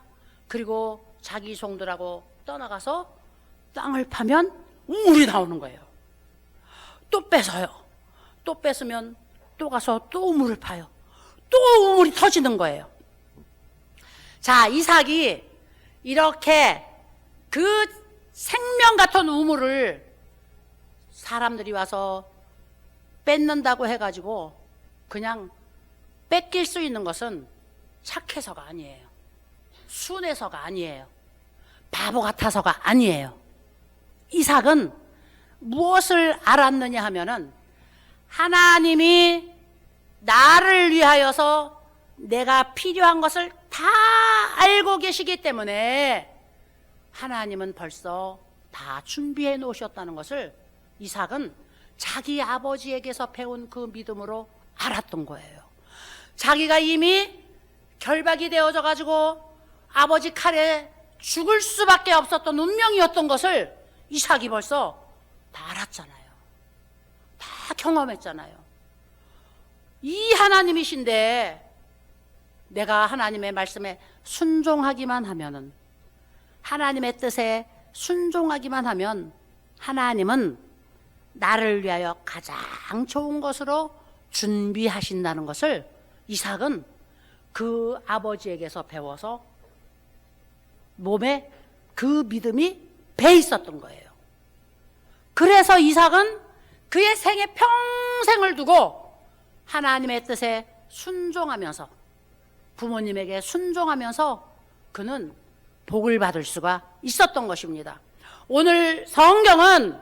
그리고 자기 종들하고 떠나가서 땅을 파면 우물이 나오는 거예요. 또 뺏어요. 또 뺏으면 또 가서 또 우물을 파요. 또 우물이 터지는 거예요. 자, 이삭이 이렇게 그 생명 같은 우물을 사람들이 와서 뺏는다고 해가지고 그냥 뺏길 수 있는 것은 착해서가 아니에요. 순해서가 아니에요. 바보 같아서가 아니에요. 이삭은 무엇을 알았느냐 하면은 하나님이 나를 위하여서 내가 필요한 것을 다 알고 계시기 때문에 하나님은 벌써 다 준비해 놓으셨다는 것을 이삭은 자기 아버지에게서 배운 그 믿음으로 알았던 거예요. 자기가 이미 결박이 되어져 가지고 아버지 칼에 죽을 수밖에 없었던 운명이었던 것을 이삭이 벌써 다 알았잖아요. 다 경험했잖아요. 이 하나님이신데 내가 하나님의 말씀에 순종하기만 하면은, 하나님의 뜻에 순종하기만 하면 하나님은 나를 위하여 가장 좋은 것으로 준비하신다는 것을 이삭은 그 아버지에게서 배워서 몸에 그 믿음이 배 있었던 거예요. 그래서 이삭은 그의 생애 평생을 두고 하나님의 뜻에 순종하면서, 부모님에게 순종하면서 그는 복을 받을 수가 있었던 것입니다. 오늘 성경은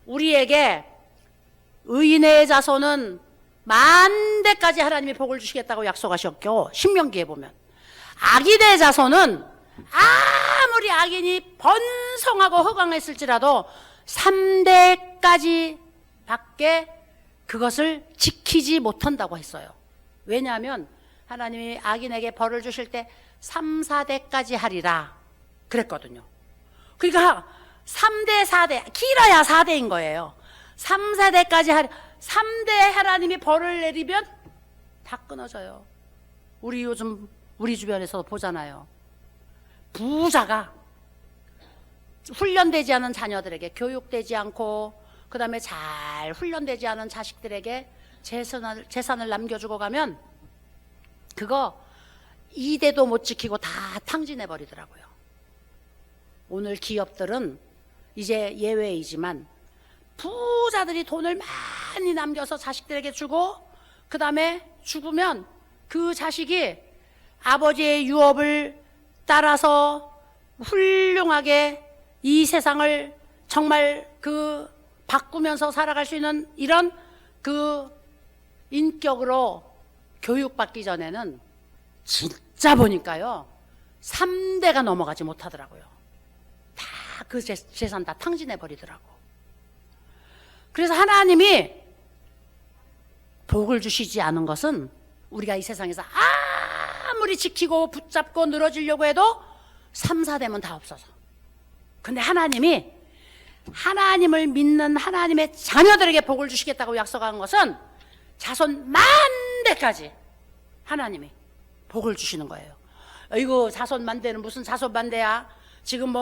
우리에게 의인의 자손은 만대까지 하나님이 복을 주시겠다고 약속하셨고, 신명기에 보면 악인의 자손은 아무리 악인이 번성하고 허강했을지라도 3대까지 밖에 그것을 지키지 못한다고 했어요. 왜냐하면 하나님이 악인에게 벌을 주실 때 3, 4대까지 하리라 그랬거든요. 그러니까 3대, 4대, 길어야 4대인 거예요. 3, 4대까지 하리, 3대 하나님이 벌을 내리면 다 끊어져요. 우리 요즘 우리 주변에서 보잖아요. 부자가 훈련되지 않은 자녀들에게, 교육되지 않고 그 다음에 잘 훈련되지 않은 자식들에게 재산을 남겨주고 가면 그거 2대도 못 지키고 다 탕진해 버리더라고요. 오늘 기업들은 이제 예외이지만 부자들이 돈을 많이 남겨서 자식들에게 주고 그 다음에 죽으면 그 자식이 아버지의 유업을 따라서 훌륭하게 이 세상을 정말 그 바꾸면서 살아갈 수 있는 이런 그 인격으로 교육받기 전에는 진짜 보니까요 3대가 넘어가지 못하더라고요. 다 그 재산 다 탕진해 버리더라고. 그래서 하나님이 복을 주시지 않은 것은 우리가 이 세상에서 아무리 지키고 붙잡고 늘어지려고 해도 3, 4대면 다 없어서. 근데 하나님이 하나님을 믿는 하나님의 자녀들에게 복을 주시겠다고 약속한 것은 자손 만대까지 하나님이 복을 주시는 거예요. 이거 자손 만대는 무슨 자손 만대야? 지금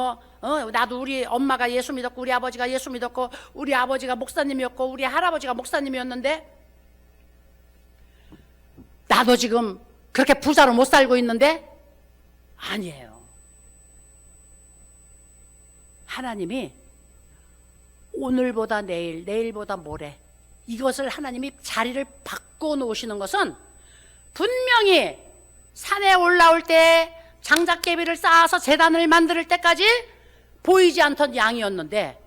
나도 우리 엄마가 예수 믿었고 우리 아버지가 예수 믿었고 우리 아버지가 목사님이었고 우리 할아버지가 목사님이었는데 나도 지금 그렇게 부자로 못 살고 있는데 아니에요. 하나님이 오늘보다 내일, 내일보다 모레 이것을 하나님이 자리를 바꿔 놓으시는 것은 분명히 산에 올라올 때 장작개비를 쌓아서 제단을 만들 때까지 보이지 않던 양이었는데,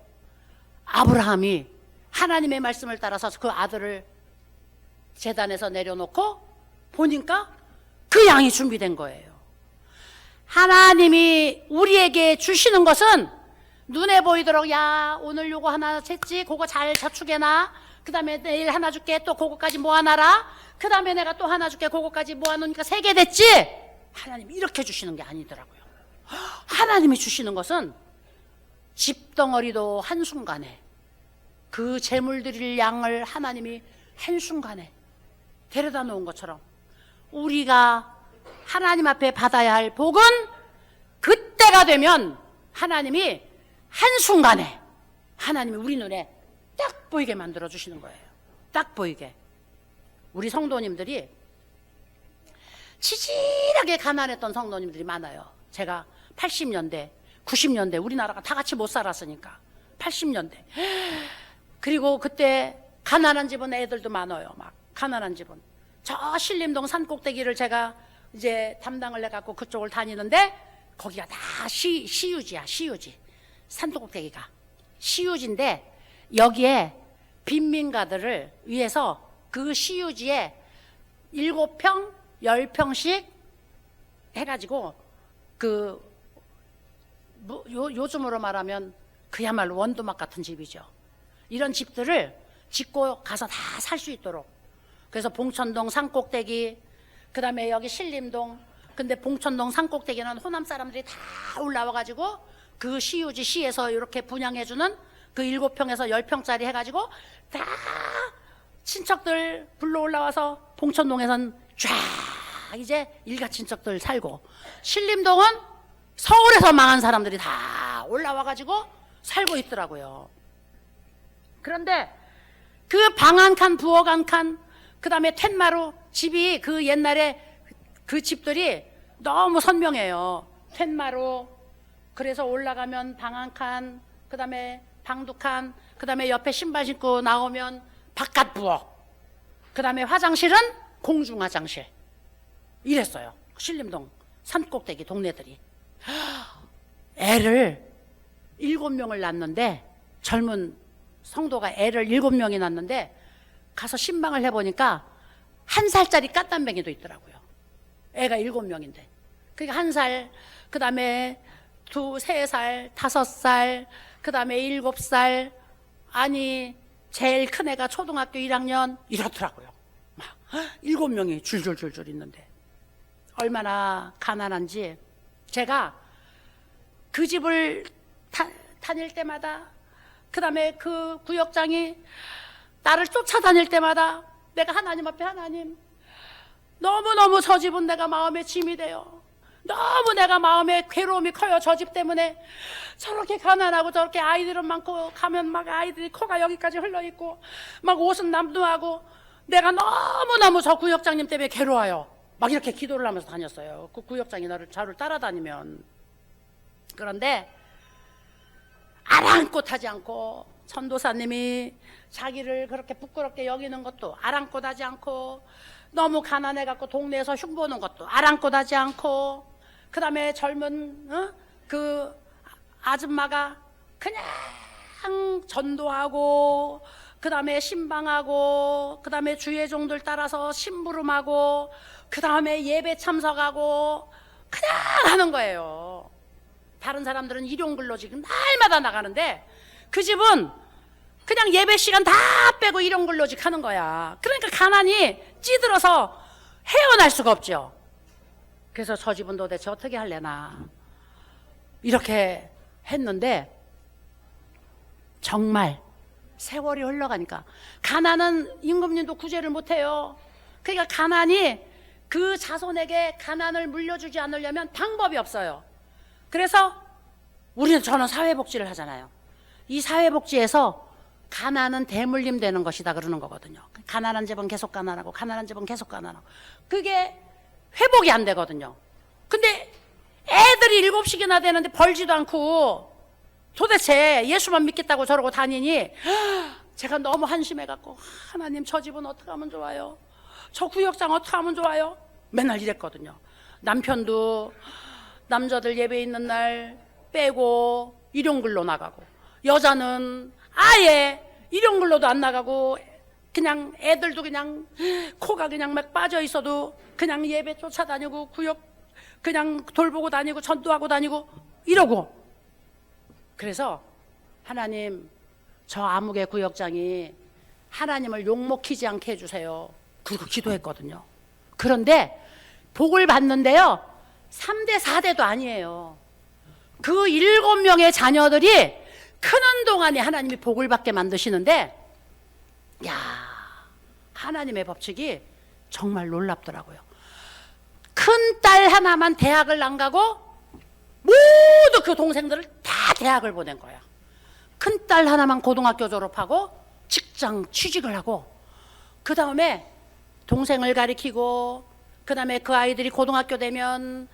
아브라함이 하나님의 말씀을 따라서 그 아들을 제단에서 내려놓고 보니까 그 양이 준비된 거예요. 하나님이 우리에게 주시는 것은 눈에 보이도록, 야 오늘 요거 하나 챘지, 그거 잘 저축해놔, 그 다음에 내일 하나 줄게, 또 그거까지 모아놔라, 그 다음에 내가 또 하나 줄게, 그거까지 모아놓으니까 3개 됐지. 하나님이 이렇게 주시는 게 아니더라고요. 하나님이 주시는 것은 집덩어리도 한순간에, 그 재물 드릴 양을 하나님이 한순간에 데려다 놓은 것처럼, 우리가 하나님 앞에 받아야 할 복은 그때가 되면 하나님이 한순간에 하나님이 우리 눈에 딱 보이게 만들어 주시는 거예요. 딱 보이게. 우리 성도님들이 치질하게 가난했던 성도님들이 많아요. 제가 80년대 90년대 우리나라가 다 같이 못 살았으니까 80년대, 그리고 그때 가난한 집은 애들도 많아요. 막 가난한 집은, 저 신림동 산꼭대기를 제가 이제 담당을 해갖고 그쪽을 다니는데, 거기가 다 시유지야. 시유지. 산꼭대기가 시유지인데, 여기에 빈민가들을 위해서 그 시유지에 7평 10평씩 해가지고, 요즘으로 말하면 그야말로 원두막 같은 집이죠. 이런 집들을 짓고 가서 다 살 수 있도록. 그래서 봉천동 산꼭대기, 그 다음에 여기 신림동, 근데 봉천동 산꼭대기는 호남 사람들이 다 올라와가지고 그 시유지 시에서 이렇게 분양해주는 그 7평에서 10평짜리 해가지고 다 친척들 불러 올라와서 봉천동에선 쫙 이제 일가 친척들 살고, 신림동은 서울에서 망한 사람들이 다 올라와가지고 살고 있더라고요. 그런데 그 방 한 칸, 부엌 한 칸, 그 다음에 텐마루 집이, 그 옛날에 그 집들이 너무 선명해요. 텐마루, 그래서 올라가면 방 한 칸, 그 다음에 방 2칸, 그 다음에 옆에 신발 신고 나오면 바깥 부엌, 그 다음에 화장실은 공중 화장실. 이랬어요. 신림동 산꼭대기 동네들이. 애를 7명을 낳는데, 젊은 성도가 애를 7명이 낳는데, 가서 신방을 해보니까 1살짜리 갓담뱅이도 있더라고요. 애가 7명인데. 그러니까 1살, 그 다음에 3살, 5살, 그 다음에 7살, 아니, 제일 큰 애가 초등학교 1학년, 이렇더라고요. 막 7명이 줄줄줄줄 있는데. 얼마나 가난한지. 제가 그 집을 다닐 때마다, 그 다음에 그 구역장이 나를 쫓아다닐 때마다 내가 하나님 앞에, 하나님, 너무너무 저 집은 내가 마음에 짐이 돼요. 너무 내가 마음에 괴로움이 커요. 저 집 때문에. 저렇게 가난하고 저렇게 아이들은 많고, 가면 막 아이들이 코가 여기까지 흘러있고, 막 옷은 남루하고, 내가 너무너무 저 구역장님 때문에 괴로워요. 막 이렇게 기도를 하면서 다녔어요. 그 구역장이 저를 따라다니면. 그런데 아랑곳 하지 않고, 전도사님이 자기를 그렇게 부끄럽게 여기는 것도 아랑곳 하지 않고, 너무 가난해갖고 동네에서 흉보는 것도 아랑곳 하지 않고, 그 다음에 젊은 그 아줌마가 그냥 전도하고, 그 다음에 신방하고, 그 다음에 주의 종들 따라서 심부름하고, 그 다음에 예배 참석하고, 그냥 하는 거예요. 다른 사람들은 일용근로직 날마다 나가는데, 그 집은 그냥 예배 시간 다 빼고 일용근로직 하는 거야. 그러니까 가난이 찌들어서 헤어날 수가 없죠. 그래서 저 집은 도대체 어떻게 할래나 이렇게 했는데, 정말 세월이 흘러가니까 가난은 임금님도 구제를 못해요. 그러니까 가난이 그 자손에게 가난을 물려주지 않으려면 방법이 없어요. 그래서 저는 사회복지를 하잖아요. 이 사회복지에서 가난은 대물림 되는 것이다 그러는 거거든요. 가난한 집은 계속 가난하고, 가난한 집은 계속 가난하고, 그게 회복이 안 되거든요. 근데 애들이 7씩이나 되는데 벌지도 않고, 도대체 예수만 믿겠다고 저러고 다니니 제가 너무 한심해갖고 하나님 저 집은 어떻게 하면 좋아요? 저 구역장 어떻게 하면 좋아요? 맨날 이랬거든요. 남편도 남자들 예배 있는 날 빼고 일용근로 나가고, 여자는 아예 일용근로도 안 나가고 그냥 애들도 그냥 코가 그냥 막 빠져 있어도 그냥 예배 쫓아다니고 구역 그냥 돌보고 다니고 전도하고 다니고 이러고. 그래서 하나님, 저 아무개 구역장이 하나님을 욕먹히지 않게 해주세요. 그리고 기도했거든요. 그런데 복을 받는데요, 3대 4대도 아니에요. 그 7명의 자녀들이 크는 동안에 하나님이 복을 받게 만드시는데, 야, 하나님의 법칙이 정말 놀랍더라고요. 큰 딸 하나만 대학을 안 가고 모두 그 동생들을 다 대학을 보낸 거야. 큰 딸 하나만 고등학교 졸업하고 직장 취직을 하고, 그 다음에 동생을 가리키고, 그 다음에 그 아이들이 고등학교 되면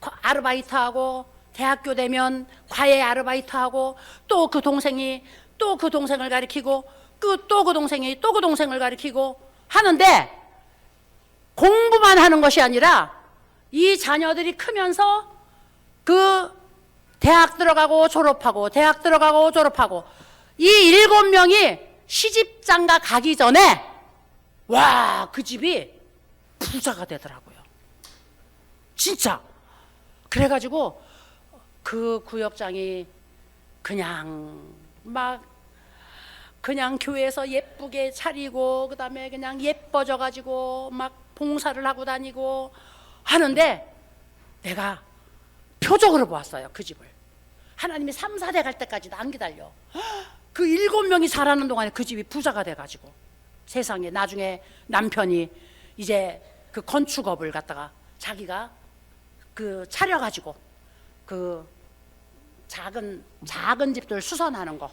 아르바이트하고, 대학교 되면 과외 아르바이트하고, 또 그 동생이 또 그 동생을 가리키고, 또 그 동생이 또 그 동생을 가리키고 하는데, 공부만 하는 것이 아니라 이 자녀들이 크면서 그 대학 들어가고 졸업하고, 대학 들어가고 졸업하고, 이 7명이 시집장가 가기 전에 와, 그 집이 부자가 되더라고요. 진짜. 그래가지고 그 구역장이 그냥 막 그냥 교회에서 예쁘게 차리고, 그 다음에 그냥 예뻐져가지고 막 봉사를 하고 다니고 하는데, 내가 표적으로 보았어요, 그 집을. 하나님이 3, 4대 갈 때까지도 안 기다려. 그 7명이 자라는 동안에 그 집이 부자가 돼가지고, 세상에 나중에 남편이 이제 그 건축업을 갖다가 자기가 그 차려가지고 그 작은 집들 수선하는 거,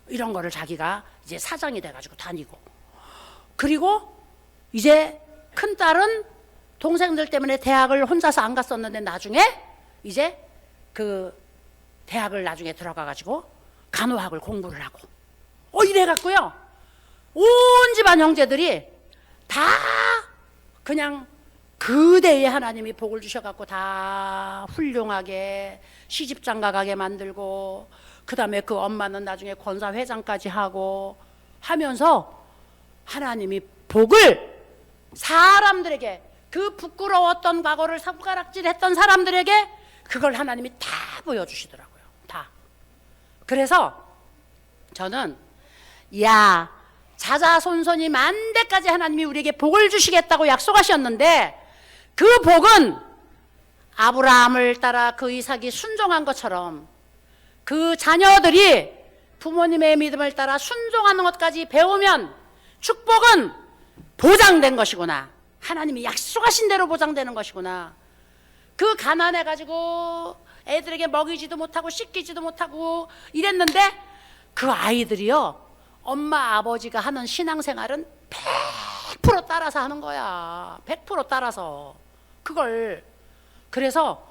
이런 거를 자기가 이제 사장이 돼가지고 다니고, 그리고 이제 큰 딸은 동생들 때문에 대학을 혼자서 안 갔었는데 나중에 이제 그 대학을 나중에 들어가가지고 간호학을 공부를 하고, 이래갖고요, 온 집안 형제들이 다 그냥 그대의 하나님이 복을 주셔갖고 다 훌륭하게 시집장가 가게 만들고, 그 다음에 그 엄마는 나중에 권사회장까지 하고 하면서, 하나님이 복을 사람들에게, 그 부끄러웠던 과거를 손가락질했던 사람들에게 그걸 하나님이 다 보여주시더라고요. 다. 그래서 저는, 야, 자자손손이 만대까지 하나님이 우리에게 복을 주시겠다고 약속하셨는데, 그 복은 아브라함을 따라 그 이삭이 순종한 것처럼 그 자녀들이 부모님의 믿음을 따라 순종하는 것까지 배우면 축복은 보장된 것이구나. 하나님이 약속하신 대로 보장되는 것이구나. 그 가난해가지고 애들에게 먹이지도 못하고 씻기지도 못하고 이랬는데, 그 아이들이요, 엄마 아버지가 하는 신앙생활은 100% 따라서 하는 거야. 100% 따라서 그걸. 그래서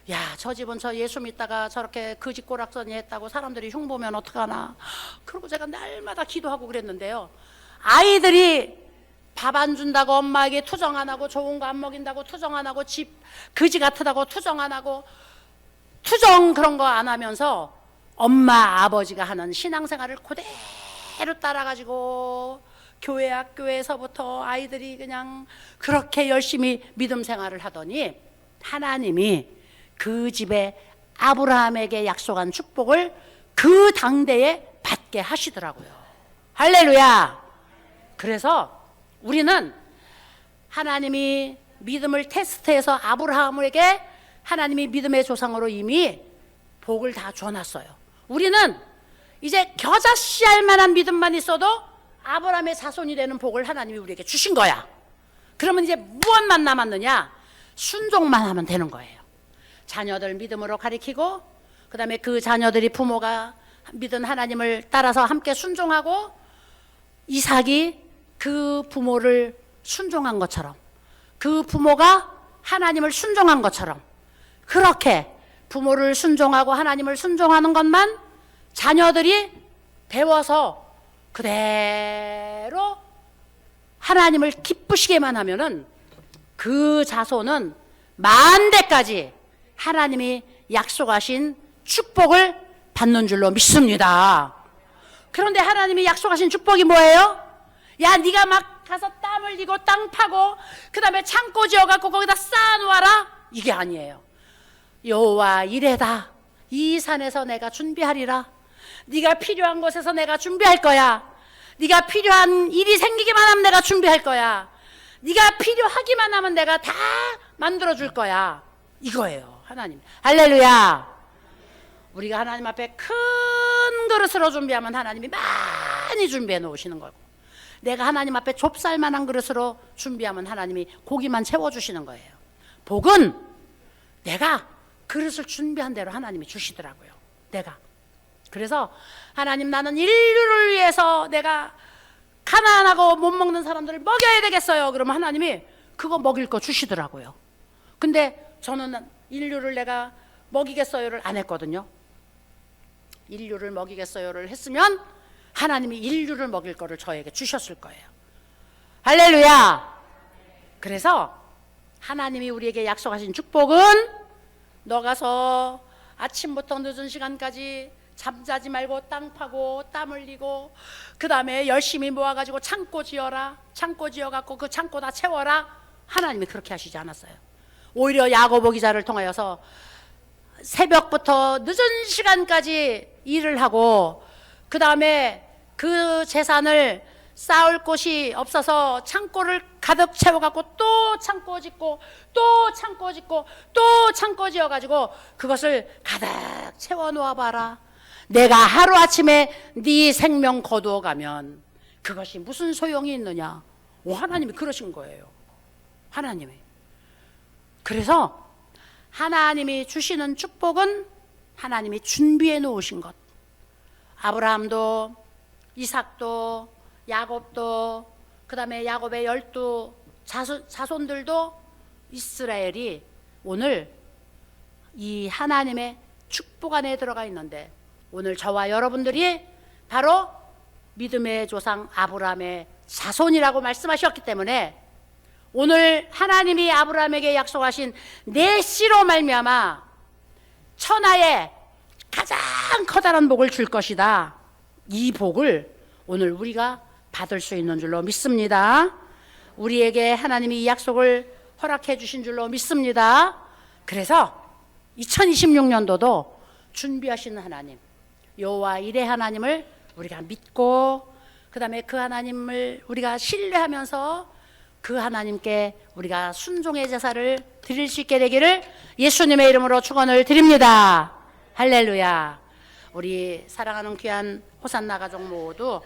야, 저 집은 저 예수 믿다가 저렇게 거지 꼬락서니 했다고 사람들이 흉보면 어떡하나. 그리고 제가 날마다 기도하고 그랬는데요, 아이들이 밥 안 준다고 엄마에게 투정 안 하고, 좋은 거 안 먹인다고 투정 안 하고, 집 거지 같다고 투정 안 하고, 투정 그런 거 안 하면서 엄마 아버지가 하는 신앙생활을 그대로 따라가지고 교회 학교에서부터 아이들이 그냥 그렇게 열심히 믿음 생활을 하더니, 하나님이 그 집에 아브라함에게 약속한 축복을 그 당대에 받게 하시더라고요. 할렐루야. 그래서 우리는 하나님이 믿음을 테스트해서 아브라함에게 하나님이 믿음의 조상으로 이미 복을 다 줘놨어요. 우리는 이제 겨자씨알 만한 믿음만 있어도 아브라함의 자손이 되는 복을 하나님이 우리에게 주신 거야. 그러면 이제 무엇만 남았느냐? 순종만 하면 되는 거예요. 자녀들 믿음으로 가리키고, 그 다음에 그 자녀들이 부모가 믿은 하나님을 따라서 함께 순종하고, 이삭이 그 부모를 순종한 것처럼, 그 부모가 하나님을 순종한 것처럼, 그렇게 부모를 순종하고 하나님을 순종하는 것만 자녀들이 배워서 그대로 하나님을 기쁘시게만 하면은 그 자손은 만대까지 하나님이 약속하신 축복을 받는 줄로 믿습니다. 그런데 하나님이 약속하신 축복이 뭐예요? 야, 네가 막 가서 땀 흘리고 땅 파고 그 다음에 창고 지어갖고 거기다 쌓아놓아라, 이게 아니에요. 여호와 이레다, 이 산에서 내가 준비하리라. 네가 필요한 곳에서 내가 준비할 거야. 네가 필요한 일이 생기기만 하면 내가 준비할 거야. 네가 필요하기만 하면 내가 다 만들어줄 거야. 이거예요, 하나님. 할렐루야. 우리가 하나님 앞에 큰 그릇으로 준비하면 하나님이 많이 준비해 놓으시는 거고, 내가 하나님 앞에 좁쌀만한 그릇으로 준비하면 하나님이 고기만 채워주시는 거예요. 복은 내가 그릇을 준비한 대로 하나님이 주시더라고요. 내가. 그래서 하나님, 나는 인류를 위해서 내가 가난하고 못 먹는 사람들을 먹여야 되겠어요. 그러면 하나님이 그거 먹일 거 주시더라고요. 근데 저는 인류를 내가 먹이겠어요를 안 했거든요. 인류를 먹이겠어요를 했으면 하나님이 인류를 먹일 거를 저에게 주셨을 거예요. 할렐루야. 그래서 하나님이 우리에게 약속하신 축복은, 너 가서 아침부터 늦은 시간까지 잠자지 말고 땅 파고 땀 흘리고 그 다음에 열심히 모아가지고 창고 지어라. 창고 지어갖고 그 창고 다 채워라. 하나님이 그렇게 하시지 않았어요. 오히려 야고보 기자를 통하여서 새벽부터 늦은 시간까지 일을 하고 그 다음에 그 재산을 쌓을 곳이 없어서 창고를 가득 채워갖고 또 창고 짓고 또 창고 짓고 또 창고 지어가지고 그것을 가득 채워놓아봐라. 내가 하루아침에 네 생명 거두어가면 그것이 무슨 소용이 있느냐. 하나님이 그러신 거예요. 하나님이. 그래서 하나님이 주시는 축복은 하나님이 준비해 놓으신 것. 아브라함도 이삭도 야곱도 그 다음에 야곱의 12 자손들도 이스라엘이 오늘 이 하나님의 축복 안에 들어가 있는데, 오늘 저와 여러분들이 바로 믿음의 조상 아브라함의 자손이라고 말씀하셨기 때문에 오늘 하나님이 아브라함에게 약속하신 내 씨로 말미암아 천하에 가장 커다란 복을 줄 것이다. 이 복을 오늘 우리가 받을 수 있는 줄로 믿습니다. 우리에게 하나님이 이 약속을 허락해 주신 줄로 믿습니다. 그래서 2026년도도 준비하시는 하나님, 여호와 이레 하나님을 우리가 믿고 그 다음에 그 하나님을 우리가 신뢰하면서 그 하나님께 우리가 순종의 제사를 드릴 수 있게 되기를 예수님의 이름으로 축원을 드립니다. 할렐루야. 우리 사랑하는 귀한 호산나 가족 모두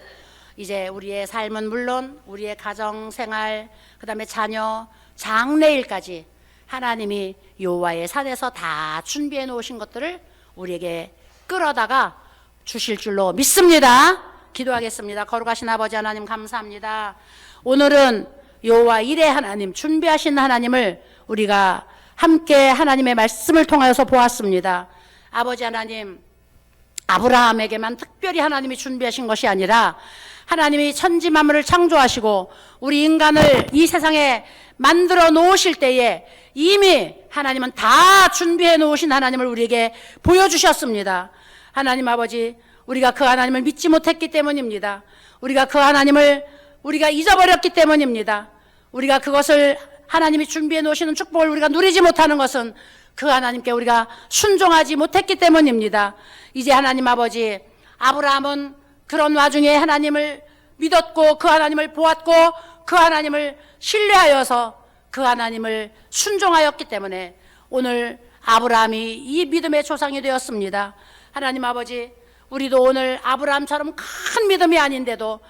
이제 우리의 삶은 물론 우리의 가정 생활 그 다음에 자녀 장래일까지 하나님이 여호와의 산에서 다 준비해 놓으신 것들을 우리에게 끌어다가 주실 줄로 믿습니다. 기도하겠습니다. 거룩하신 아버지 하나님, 감사합니다. 오늘은 여호와 이레 하나님, 준비하신 하나님을 우리가 함께 하나님의 말씀을 통하여서 보았습니다. 아버지 하나님, 아브라함에게만 특별히 하나님이 준비하신 것이 아니라 하나님이 천지 만물을 창조하시고 우리 인간을 이 세상에 만들어 놓으실 때에 이미 하나님은 다 준비해 놓으신 하나님을 우리에게 보여주셨습니다. 하나님 아버지, 우리가 그 하나님을 믿지 못했기 때문입니다. 우리가 그 하나님을 우리가 잊어버렸기 때문입니다. 우리가 그것을 하나님이 준비해 놓으시는 축복을 우리가 누리지 못하는 것은 그 하나님께 우리가 순종하지 못했기 때문입니다. 이제 하나님 아버지, 아브라함은 그런 와중에 하나님을 믿었고 그 하나님을 보았고 그 하나님을 신뢰하여서 그 하나님을 순종하였기 때문에 오늘 아브라함이 이 믿음의 조상이 되었습니다. 하나님 아버지, 우리도 오늘 아브라함처럼 큰 믿음이 아닌데도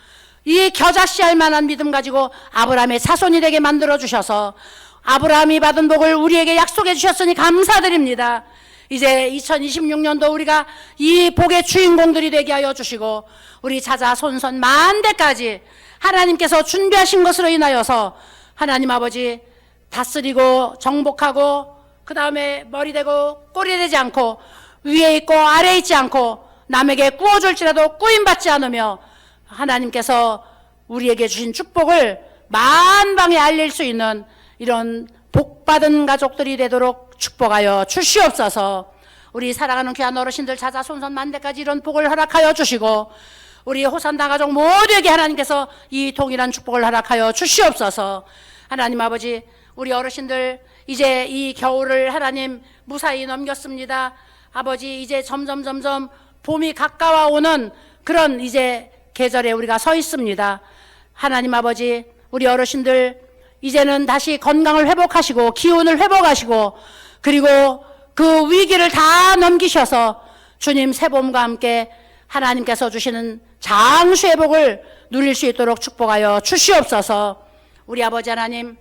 이 겨자씨알 만한 믿음 가지고 아브라함의 자손이 되게 만들어 주셔서 아브라함이 받은 복을 우리에게 약속해 주셨으니 감사드립니다. 이제 2026년도 우리가 이 복의 주인공들이 되게 하여 주시고 우리 자자손손 만대까지 하나님께서 준비하신 것으로 인하여서 하나님 아버지 다스리고 정복하고 그 다음에 머리 되고 꼬리 되지 않고 위에 있고 아래에 있지 않고 남에게 꾸어줄지라도 꾸임받지 않으며 하나님께서 우리에게 주신 축복을 만방에 알릴 수 있는 이런 복받은 가족들이 되도록 축복하여 주시옵소서. 우리 사랑하는 귀한 어르신들 자자 손손 만대까지 이런 복을 허락하여 주시고, 우리 호산다 가족 모두에게 하나님께서 이 동일한 축복을 허락하여 주시옵소서. 하나님 아버지, 우리 어르신들 이제 이 겨울을 하나님 무사히 넘겼습니다. 아버지, 이제 점점 봄이 가까워 오는 그런 이제 계절에 우리가 서 있습니다. 하나님 아버지, 우리 어르신들 이제는 다시 건강을 회복하시고 기운을 회복하시고, 그리고 그 위기를 다 넘기셔서 주님 새봄과 함께 하나님께서 주시는 장수의 복을 누릴 수 있도록 축복하여 주시옵소서. 우리 아버지 하나님,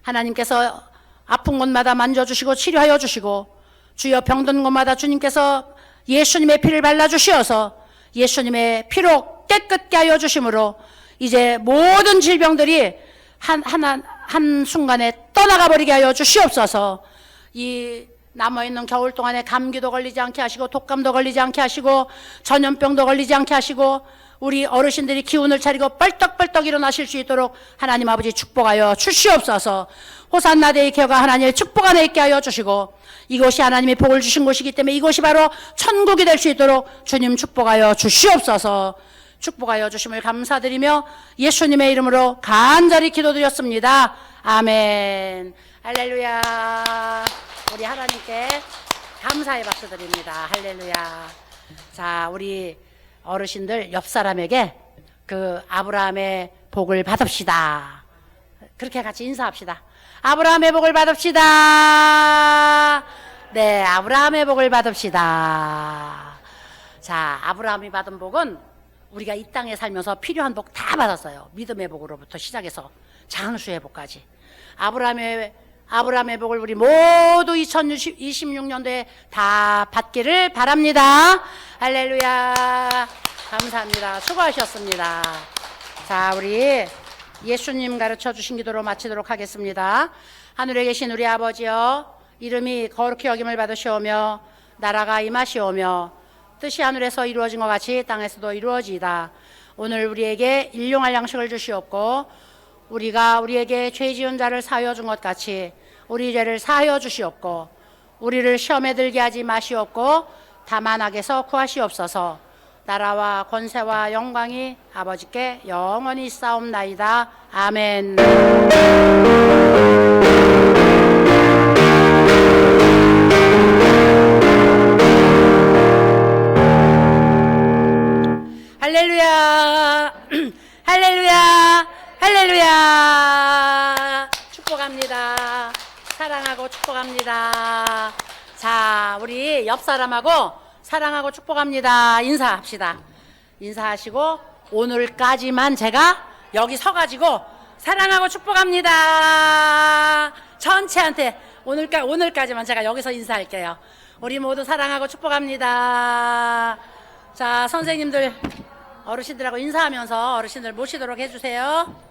하나님께서 아픈 곳마다 만져주시고 치료하여 주시고, 주여 병든 곳마다 주님께서 예수님의 피를 발라주시어서 예수님의 피로 깨끗게 하여 주심으로 이제 모든 질병들이 한순간에 떠나가 버리게 하여 주시옵소서. 이 남아있는 겨울 동안에 감기도 걸리지 않게 하시고, 독감도 걸리지 않게 하시고, 전염병도 걸리지 않게 하시고, 우리 어르신들이 기운을 차리고 뻘떡뻘떡 일어나실 수 있도록 하나님 아버지 축복하여 주시옵소서. 호산나 데이케어가 하나님의 축복 안에 있게 하여 주시고, 이곳이 하나님의 복을 주신 곳이기 때문에 이곳이 바로 천국이 될 수 있도록 주님 축복하여 주시옵소서. 축복하여 주심을 감사드리며 예수님의 이름으로 간절히 기도드렸습니다. 아멘. 할렐루야. 우리 하나님께 감사의 박수 드립니다. 할렐루야. 자, 우리 어르신들 옆 사람에게 그 아브라함의 복을 받읍시다. 그렇게 같이 인사합시다. 아브라함의 복을 받읍시다. 네, 아브라함의 복을 받읍시다. 자, 아브라함이 받은 복은 우리가 이 땅에 살면서 필요한 복 다 받았어요. 믿음의 복으로부터 시작해서 장수의 복까지. 아브라함의 복을 우리 모두 2026년도에 다 받기를 바랍니다. 할렐루야. 감사합니다. 수고하셨습니다. 자, 우리 예수님 가르쳐 주신 기도로 마치도록 하겠습니다. 하늘에 계신 우리 아버지여, 이름이 거룩히 여김을 받으시오며 나라가 임하시오며 뜻이 하늘에서 이루어진 것 같이 땅에서도 이루어지이다. 오늘 우리에게 일용할 양식을 주시옵고, 우리가 우리에게 죄 지은 자를 사하여 준 것 같이 우리 죄를 사하여 주시옵고, 우리를 시험에 들게 하지 마시옵고 다만 악에서 구하시옵소서. 나라와 권세와 영광이 아버지께 영원히 있사옵나이다. 아멘. 할렐루야. 할렐루야. 할렐루야. 축복합니다. 사랑하고 축복합니다. 자, 우리 옆 사람하고 사랑하고 축복합니다. 인사합시다. 인사하시고, 오늘까지만 제가 여기 서가지고 사랑하고 축복합니다. 전체한테 오늘까지만 제가 여기서 인사할게요. 우리 모두 사랑하고 축복합니다. 자, 선생님들 어르신들하고 인사하면서 어르신들 모시도록 해주세요.